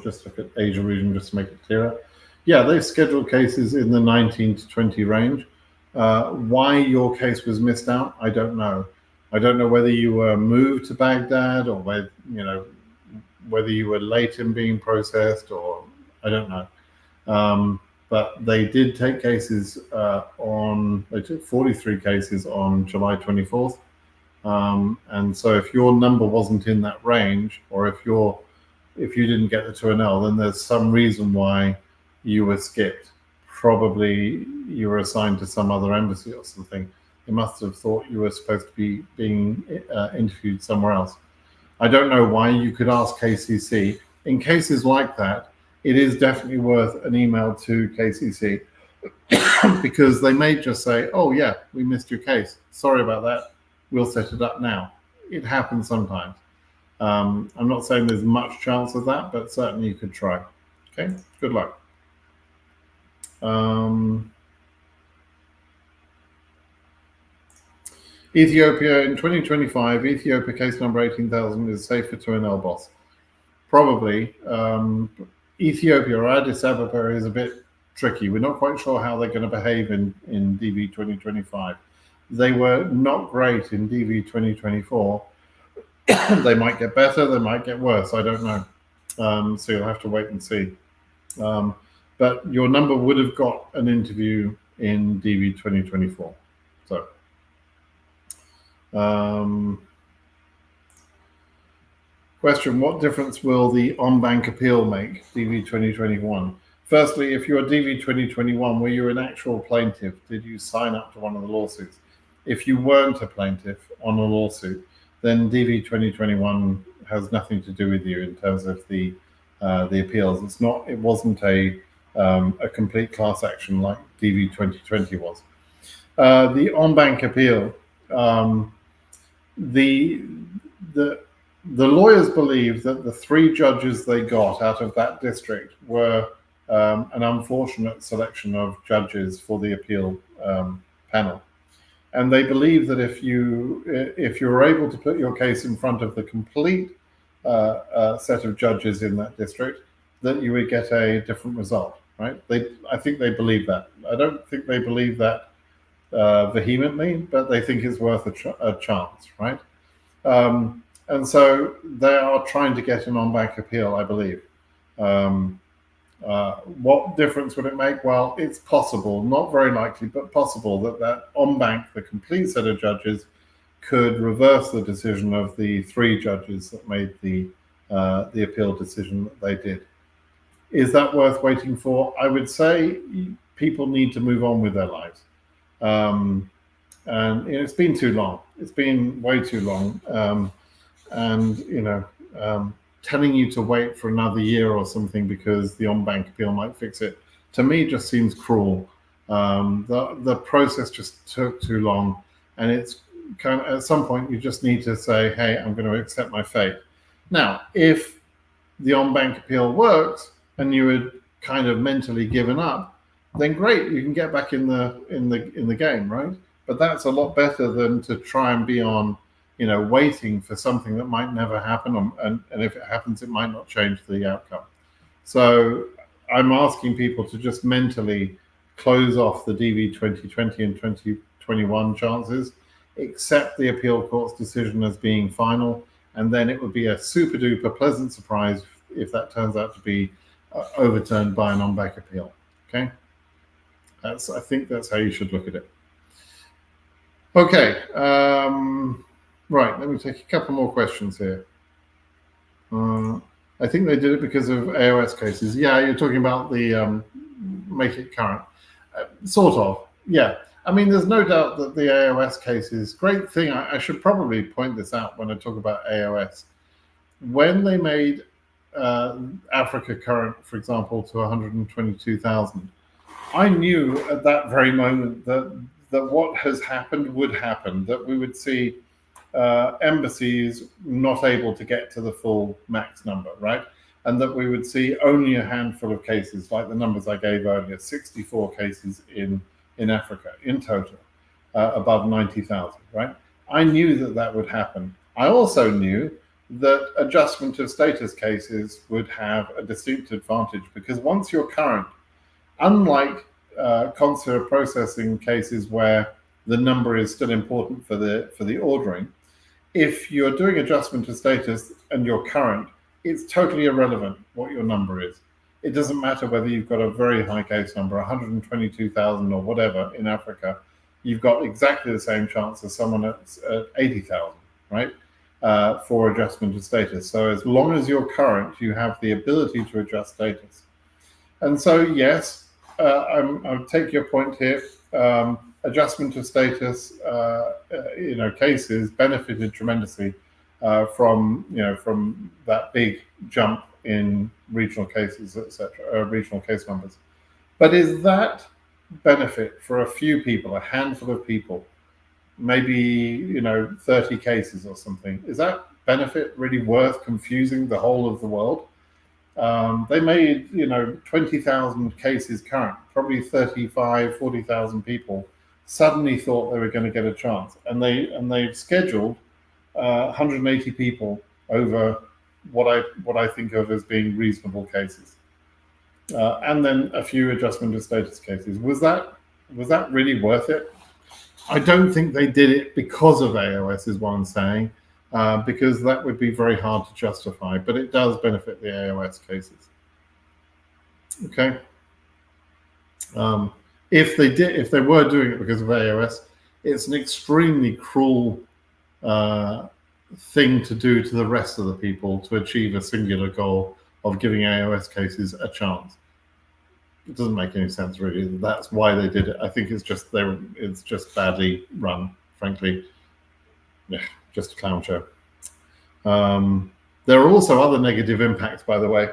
just look at Asia region just to make it clearer. Yeah, they've scheduled cases in the 19 to 20 range. Why your case was missed out, I don't know. I don't know whether you were moved to Baghdad or whether you were late in being processed, or I don't know. But they did take cases they took 43 cases on July 24th. And so if your number wasn't in that range, or if you didn't get the 2NL, then there's some reason why you were skipped. Probably you were assigned to some other embassy or something. They must have thought you were supposed to be being interviewed somewhere else. I don't know why. You could ask KCC. In cases like that, it is definitely worth an email to KCC because they may just say, oh yeah, we missed your case. Sorry about that. We'll set it up now. It happens sometimes. I'm not saying there's much chance of that, but certainly you could try. Okay, good luck. Ethiopia in 2025, Ethiopia case number 18,000 is safe for 2NL boss. Probably. Ethiopia or Addis Ababa is a bit tricky. We're not quite sure how they're going to behave in DV 2025. They were not great in DV 2024. They might get better, they might get worse, I don't know. So you'll have to wait and see. But your number would have got an interview in DV 2024. So, question, what difference will the on-bank appeal make, DV 2021? Firstly, if you're DV 2021, were you an actual plaintiff? Did you sign up to one of the lawsuits? If you weren't a plaintiff on a lawsuit, then DV 2021 has nothing to do with you in terms of the appeals. It wasn't a complete class action like DV 2020 was. The on-bank appeal, the lawyers believe that the 3 judges they got out of that district were an unfortunate selection of judges for the appeal panel. And they believe that if you were able to put your case in front of the complete set of judges in that district, that you would get a different result, right? I think they believe that. I don't think they believe that vehemently, but they think it's worth a chance, right? And so they are trying to get an on-bank appeal, I believe. What difference would it make? Well, it's possible, not very likely, but possible that on-bank, the complete set of judges, could reverse the decision of the 3 judges that made the appeal decision that they did. Is that worth waiting for? I would say people need to move on with their lives. And it's been too long. It's been way too long. Telling you to wait for another year or something because the on-bank appeal might fix it, to me just seems cruel. The process just took too long, and it's kind of, at some point you just need to say, hey, I'm going to accept my fate. Now, if the on-bank appeal works and you had kind of mentally given up, then great, you can get back in the game, right? But that's a lot better than to try and be on waiting for something that might never happen, and if it happens, it might not change the outcome. So I'm asking people to just mentally close off the DV 2020 and 2021 chances, accept the appeal court's decision as being final, and then it would be a super duper pleasant surprise if that turns out to be overturned by an on-bank appeal. Okay, I think that's how you should look at it. Okay. Right, let me take a couple more questions here. I think they did it because of AOS cases. Yeah, you're talking about the make it current. Sort of, yeah. I mean, there's no doubt that the AOS cases, great thing, I should probably point this out when I talk about AOS. When they made Africa current, for example, to 122,000, I knew at that very moment that what has happened would happen, that we would see embassies not able to get to the full max number, right? And that we would see only a handful of cases, like the numbers I gave earlier, 64 cases in Africa in total, above 90,000, right? I knew that would happen. I also knew that adjustment of status cases would have a distinct advantage, because once you're current, unlike consular processing cases where the number is still important for the ordering, if you're doing adjustment of status and you're current, it's totally irrelevant what your number is. It doesn't matter whether you've got a very high case number, 122,000 or whatever in Africa, you've got exactly the same chance as someone at 80,000, right? For adjustment of status. So as long as you're current, you have the ability to adjust status. And so, yes, I'll take your point here. Adjustment of status, cases benefited tremendously from that big jump in regional cases, etc., regional case numbers. But is that benefit for a few people, a handful of people, maybe 30 cases or something? Is that benefit really worth confusing the whole of the world? They made 20,000 cases current. Probably 35, 40,000 people suddenly thought they were going to get a chance, and they've scheduled 180 people over what I think of as being reasonable cases, and then a few adjustment of status cases. Was that really worth it? I don't think they did it because of AOS, is what I'm saying, because that would be very hard to justify. But it does benefit the AOS cases. Okay. If they were doing it because of AOS, it's an extremely cruel thing to do to the rest of the people to achieve a singular goal of giving AOS cases a chance. It doesn't make any sense, really. That's why they did it. I think it's just badly run, frankly. Yeah, just a clown show. There are also other negative impacts, by the way.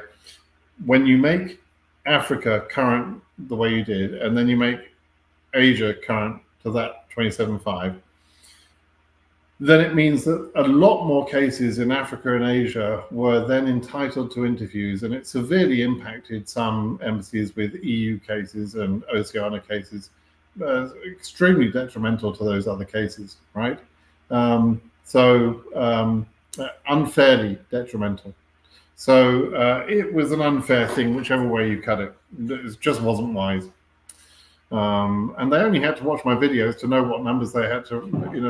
When you make Africa current the way you did, and then you make Asia current to that 27.5, then it means that a lot more cases in Africa and Asia were then entitled to interviews, and it severely impacted some embassies with EU cases and Oceania cases, extremely detrimental to those other cases, right? Unfairly detrimental. So it was an unfair thing, whichever way you cut it. It just wasn't wise. And they only had to watch my videos to know what numbers they had to,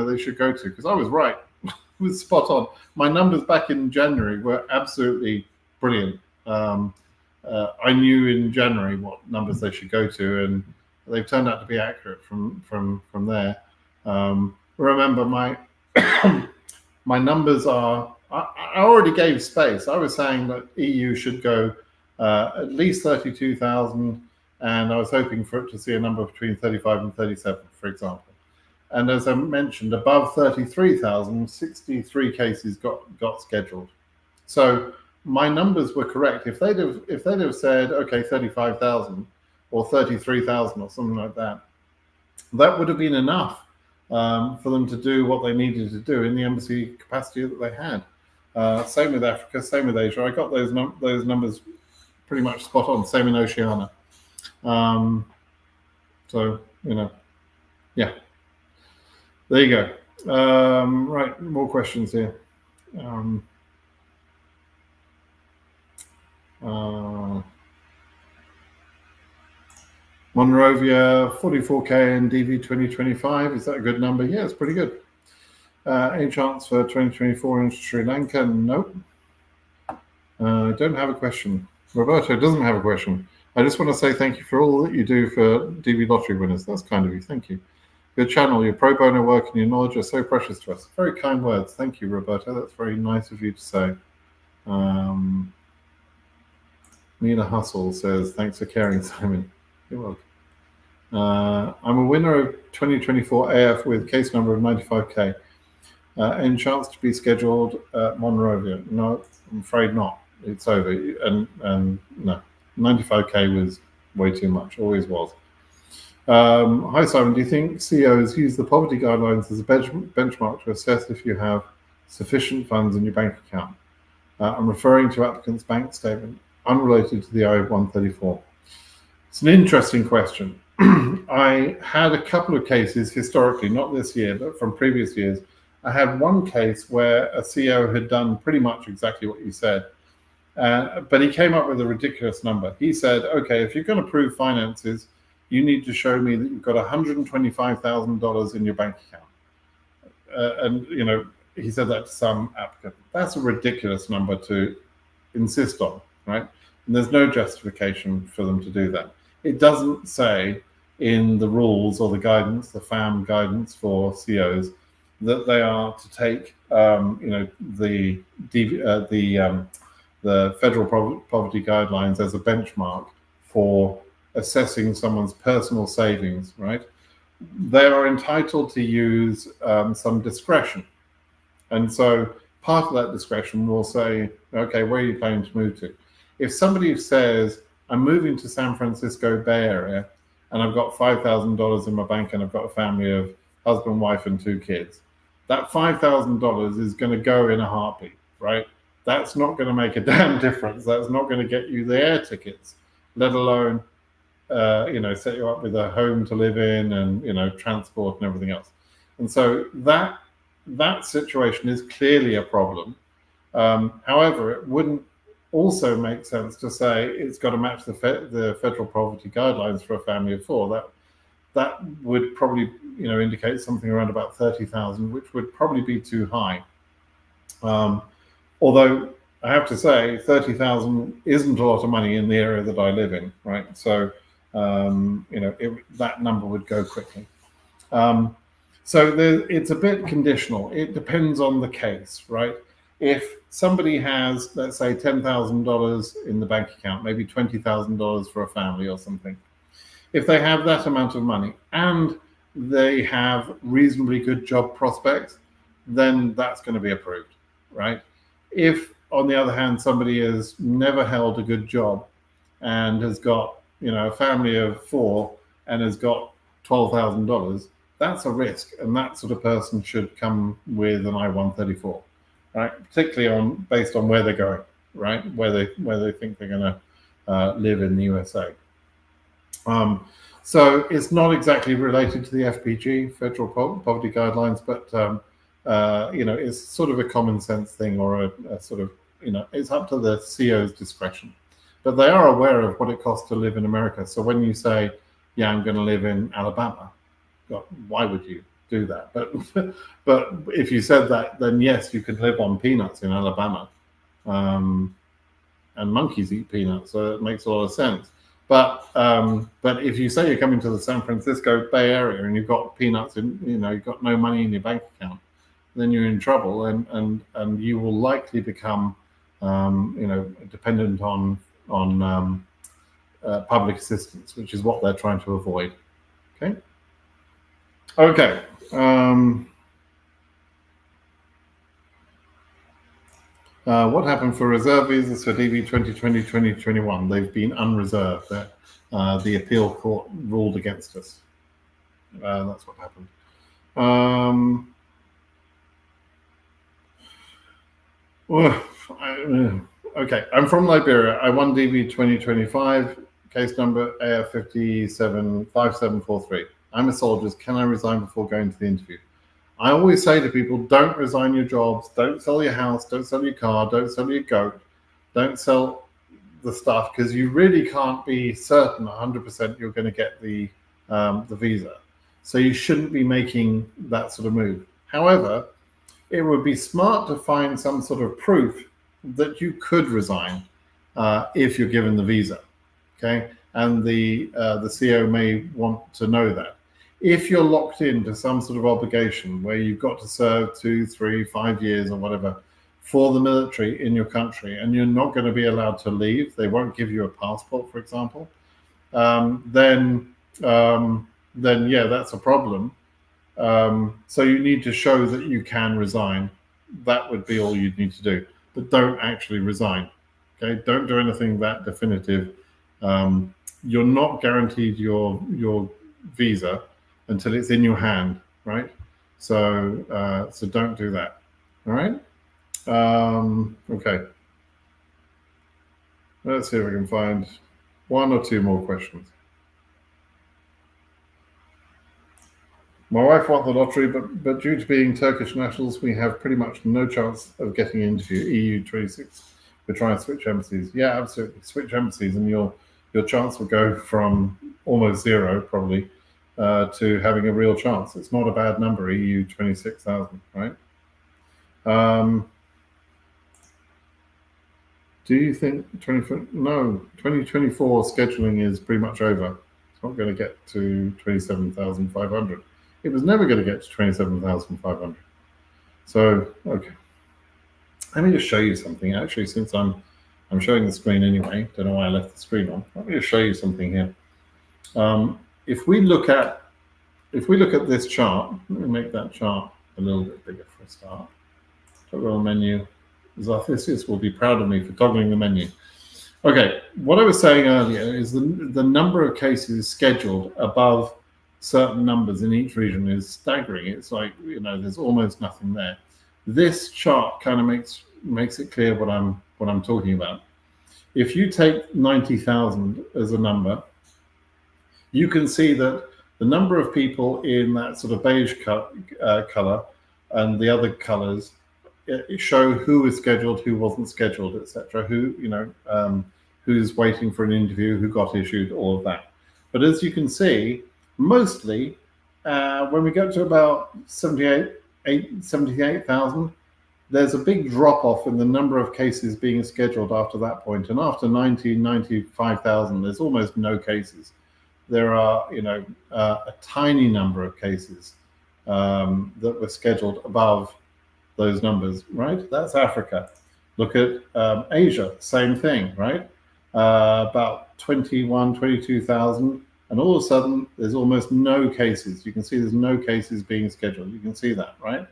they should go to, because I was right. It was spot on. My numbers back in January were absolutely brilliant. I knew in January what numbers they should go to, and they've turned out to be accurate from there. Remember, my my numbers are. I already gave space. I was saying that EU should go at least 32,000. And I was hoping for it to see a number between 35 and 37, for example. And as I mentioned, above 33,000, 63 cases got scheduled. So my numbers were correct. If they'd have said, okay, 35,000 or 33,000 or something like that, that would have been enough for them to do what they needed to do in the embassy capacity that they had. Same with Africa, same with Asia. I got those numbers pretty much spot on. Same in Oceania. Yeah, there you go. Right, more questions here. Monrovia, 44K and DV 2025. Is that a good number? Yeah, it's pretty good. Any chance for 2024 in Sri Lanka? Nope. Don't have a question. Roberto doesn't have a question. I just want to say thank you for all that you do for DV lottery winners. That's kind of you. Thank you. Your channel, your pro bono work, and your knowledge are so precious to us. Very kind words. Thank you, Roberto. That's very nice of you to say. Nina Hustle says, thanks for caring, Simon. You're welcome. I'm a winner of 2024 AF with case number of 95K. Any chance to be scheduled at Monrovia? No, I'm afraid not. It's over. And no. 95K was way too much, always was. Hi, Simon. Do you think CEOs use the poverty guidelines as a benchmark to assess if you have sufficient funds in your bank account? I'm referring to applicant's bank statement, unrelated to the I-134. It's an interesting question. I had a couple of cases historically, not this year, but from previous years, I had one case where a CEO had done pretty much exactly what you said, but he came up with a ridiculous number. He said, okay, if you're going to prove finances, you need to show me that you've got $125,000 in your bank account. And, he said that to some applicant. That's a ridiculous number to insist on, right? And there's no justification for them to do that. It doesn't say in the rules or the guidance, the FAM guidance for COs, that they are to take, the federal poverty guidelines as a benchmark for assessing someone's personal savings, right? They are entitled to use some discretion. And so part of that discretion will say, okay, where are you planning to move to? If somebody says, I'm moving to San Francisco Bay Area and I've got $5,000 in my bank and I've got a family of husband, wife, and 2 kids, that $5,000 is going to go in a heartbeat, right? That's not going to make a damn difference. That's not going to get you the air tickets, let alone, set you up with a home to live in and, transport and everything else. And so that situation is clearly a problem. However, it wouldn't also make sense to say it's got to match the federal poverty guidelines for a family of 4. That would probably, indicate something around about 30,000, which would probably be too high. Although I have to say, 30,000 isn't a lot of money in the area that I live in, right? So, that number would go quickly. So it's a bit conditional. It depends on the case, right? If somebody has, let's say, $10,000 in the bank account, maybe $20,000 for a family or something, if they have that amount of money and they have reasonably good job prospects, then that's going to be approved, right? If, on the other hand, somebody has never held a good job and has got, a family of 4 and has got $12,000, that's a risk, and that sort of person should come with an I-134, right? Particularly based on where they're going, right? Where they think they're going to live in the USA. So it's not exactly related to the FPG, Federal Poverty Guidelines, but it's sort of a common sense thing, or a sort of, it's up to the CO's discretion. But they are aware of what it costs to live in America. So when you say, yeah, I'm going to live in Alabama, why would you do that? But if you said that, then yes, you could live on peanuts in Alabama, and monkeys eat peanuts, so it makes a lot of sense. But if you say you're coming to the San Francisco Bay Area and you've got peanuts and you've got no money in your bank account, then you're in trouble, and you will likely become dependent on public assistance, which is what they're trying to avoid. Okay. What happened for reserve visas for DV 2020-2021? They've been unreserved. The appeal court ruled against us. That's what happened. Okay, I'm from Liberia. I won DV 2025, case number AF 575743. I'm a soldier. Can I resign before going to the interview? I always say to people, don't resign your jobs, don't sell your house, don't sell your car, don't sell your goat, don't sell the stuff, because you really can't be certain 100% you're going to get the visa. So you shouldn't be making that sort of move. However, it would be smart to find some sort of proof that you could resign if you're given the visa, okay? And the CO may want to know that. If you're locked into some sort of obligation where you've got to serve 2, 3, 5 years or whatever for the military in your country, and you're not going to be allowed to leave, they won't give you a passport, for example, then yeah, that's a problem. So you need to show that you can resign. That would be all you'd need to do. But don't actually resign. Okay, don't do anything that definitive. You're not guaranteed your visa until it's in your hand, right? So don't do that. All right. Okay. Let's see if we can find 1 or 2 more questions. My wife won the lottery, but due to being Turkish nationals, we have pretty much no chance of getting into EU 26. We're trying to switch embassies. Yeah, absolutely. Switch embassies, and your chance will go from almost zero, probably, to having a real chance. It's not a bad number, EU 26,000, right? Do you think 2024 scheduling is pretty much over? It's not going to get to 27,500. It was never going to get to 27,500. So, okay. Let me just show you something. Actually, since I'm showing the screen anyway, don't know why I left the screen on. Let me just show you something here. If we look at this chart, let me make that chart a little bit bigger for a start. Toggle menu. Zarthisius will be proud of me for toggling the menu. Okay, what I was saying earlier is the number of cases scheduled above certain numbers in each region is staggering. It's like, there's almost nothing there. This chart kind of makes it clear what I'm talking about. If you take 90,000 as a number, you can see that the number of people in that sort of beige color and the other colors show who was scheduled, who wasn't scheduled, etc. Who's waiting for an interview, who got issued, all of that. But as you can see, mostly when we get to about 78,000, there's a big drop off in the number of cases being scheduled after that point. And after 95,000, there's almost no cases. There are, a tiny number of cases that were scheduled above those numbers, right? That's Africa. Look at Asia, same thing, right? About 22,000, and all of a sudden there's almost no cases. You can see there's no cases being scheduled. You can see that, right?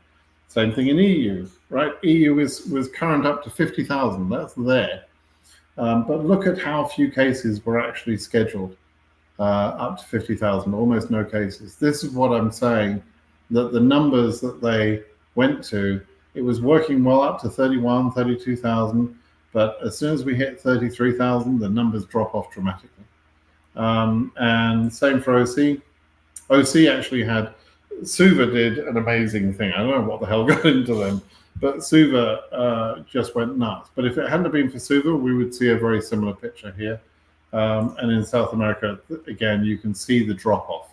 Same thing in EU, right? EU was current up to 50,000. That's there. But look at how few cases were actually scheduled up to 50,000. Almost no cases. This is what I'm saying, that the numbers that they went to, it was working well up to 31, 32,000, but as soon as we hit 33,000, the numbers drop off dramatically. And same for OC. OC actually had, Suva did an amazing thing. I don't know what the hell got into them, but Suva just went nuts. But if it hadn't been for Suva, we would see a very similar picture here. And in South America, again, you can see the drop off,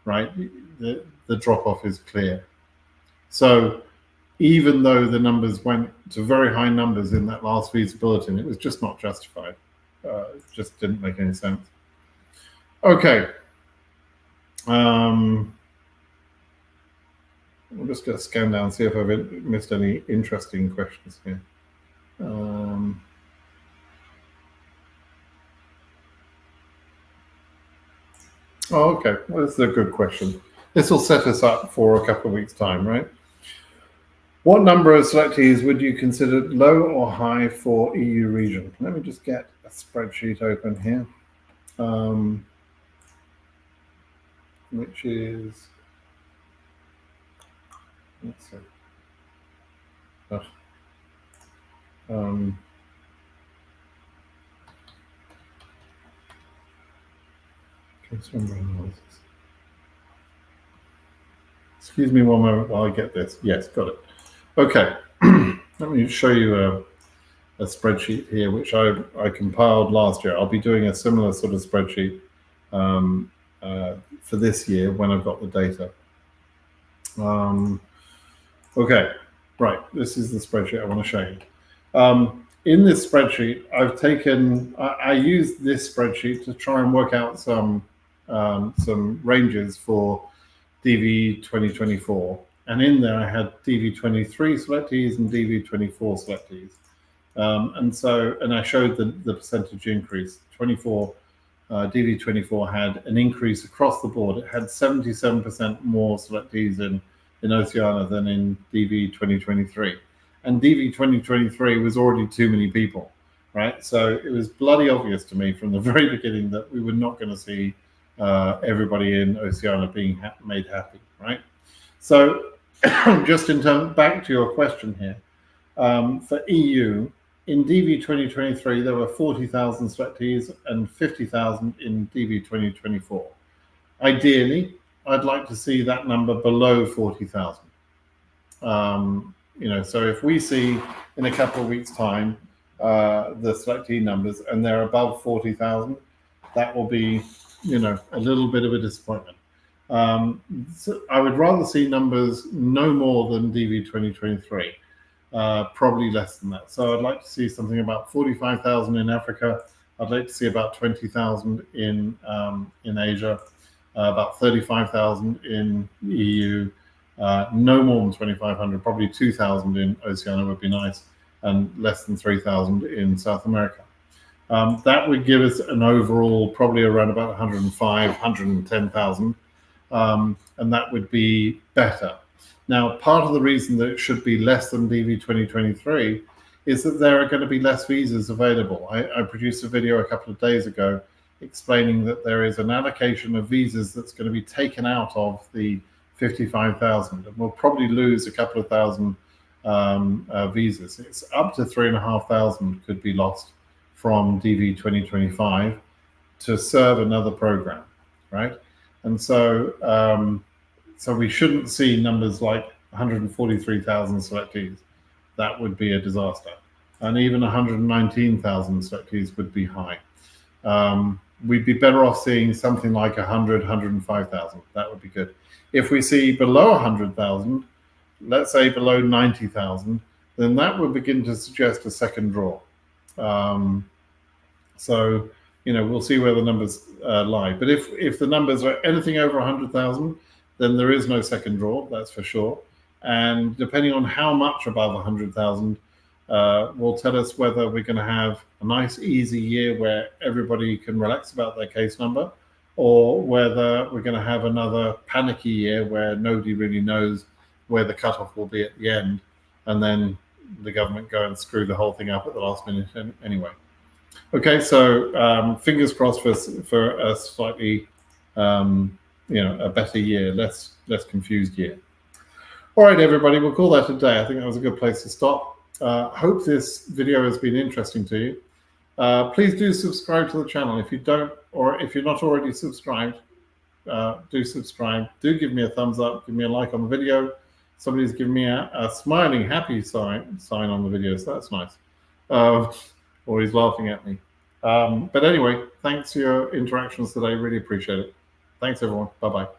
right? The drop off is clear. So even though the numbers went to very high numbers in that last visa bulletin, it was just not justified. It just didn't make any sense. Okay. I'm just going to scan down, see if I've missed any interesting questions here. Oh, okay. Well, this is a good question. This will set us up for a couple of weeks' time, right? What number of selectees would you consider low or high for EU region? Let me just get a spreadsheet open here, which is, let's see. Excuse me one moment while I get this. Yes, got it. Okay, let me show you a spreadsheet here, which I compiled last year. I'll be doing a similar sort of spreadsheet for this year when I've got the data. Okay, right, this is the spreadsheet I want to show you. In this spreadsheet, I used this spreadsheet to try and work out some ranges for DV 2024. And in there, I had DV23 selectees and DV24 selectees. And I showed the percentage increase. DV24 had an increase across the board. It had 77% more selectees in Oceania than in DV 2023. And DV 2023 was already too many people, right? So it was bloody obvious to me from the very beginning that we were not going to see everybody in Oceania being made happy, right? So just back to your question here, for EU, in DV 2023, there were 40,000 selectees and 50,000 in DV 2024. Ideally, I'd like to see that number below 40,000. So if we see in a couple of weeks' time the selectee numbers and they're above 40,000, that will be, a little bit of a disappointment. So I would rather see numbers no more than DV 2023, probably less than that. So I'd like to see something about 45,000 in Africa. I'd like to see about 20,000 in Asia, about 35,000 in EU, no more than 2,500, probably 2,000 in Oceania would be nice, and less than 3,000 in South America. That would give us an overall probably around about 105, 110,000, and that would be better. Now, part of the reason that it should be less than DV 2023 is that there are going to be less visas available. I produced a video a couple of days ago explaining that there is an allocation of visas that's going to be taken out of the 55,000, and we'll probably lose a couple of thousand visas. It's up to 3,500 could be lost from DV 2025 to serve another program, right? And so we shouldn't see numbers like 143,000 selectees. That would be a disaster. And even 119,000 selectees would be high. We'd be better off seeing something like 100, 105,000. That would be good. If we see below 100,000, let's say below 90,000, then that would begin to suggest a second draw. So, we'll see where the numbers lie. But if the numbers are anything over 100,000, then there is no second draw, that's for sure. And depending on how much above 100,000 will tell us whether we're going to have a nice, easy year where everybody can relax about their case number, or whether we're going to have another panicky year where nobody really knows where the cutoff will be at the end, and then the government go and screw the whole thing up at the last minute anyway. Okay, so fingers crossed for a slightly, a better year, less confused year. All right, everybody, we'll call that a day. I think that was a good place to stop. Hope this video has been interesting to you. Please do subscribe to the channel. If you don't, or if you're not already subscribed, do subscribe. Do give me a thumbs up. Give me a like on the video. Somebody's given me a smiling, happy sign on the video, so that's nice. Or he's laughing at me. But anyway, thanks for your interactions today. Really appreciate it. Thanks, everyone. Bye-bye.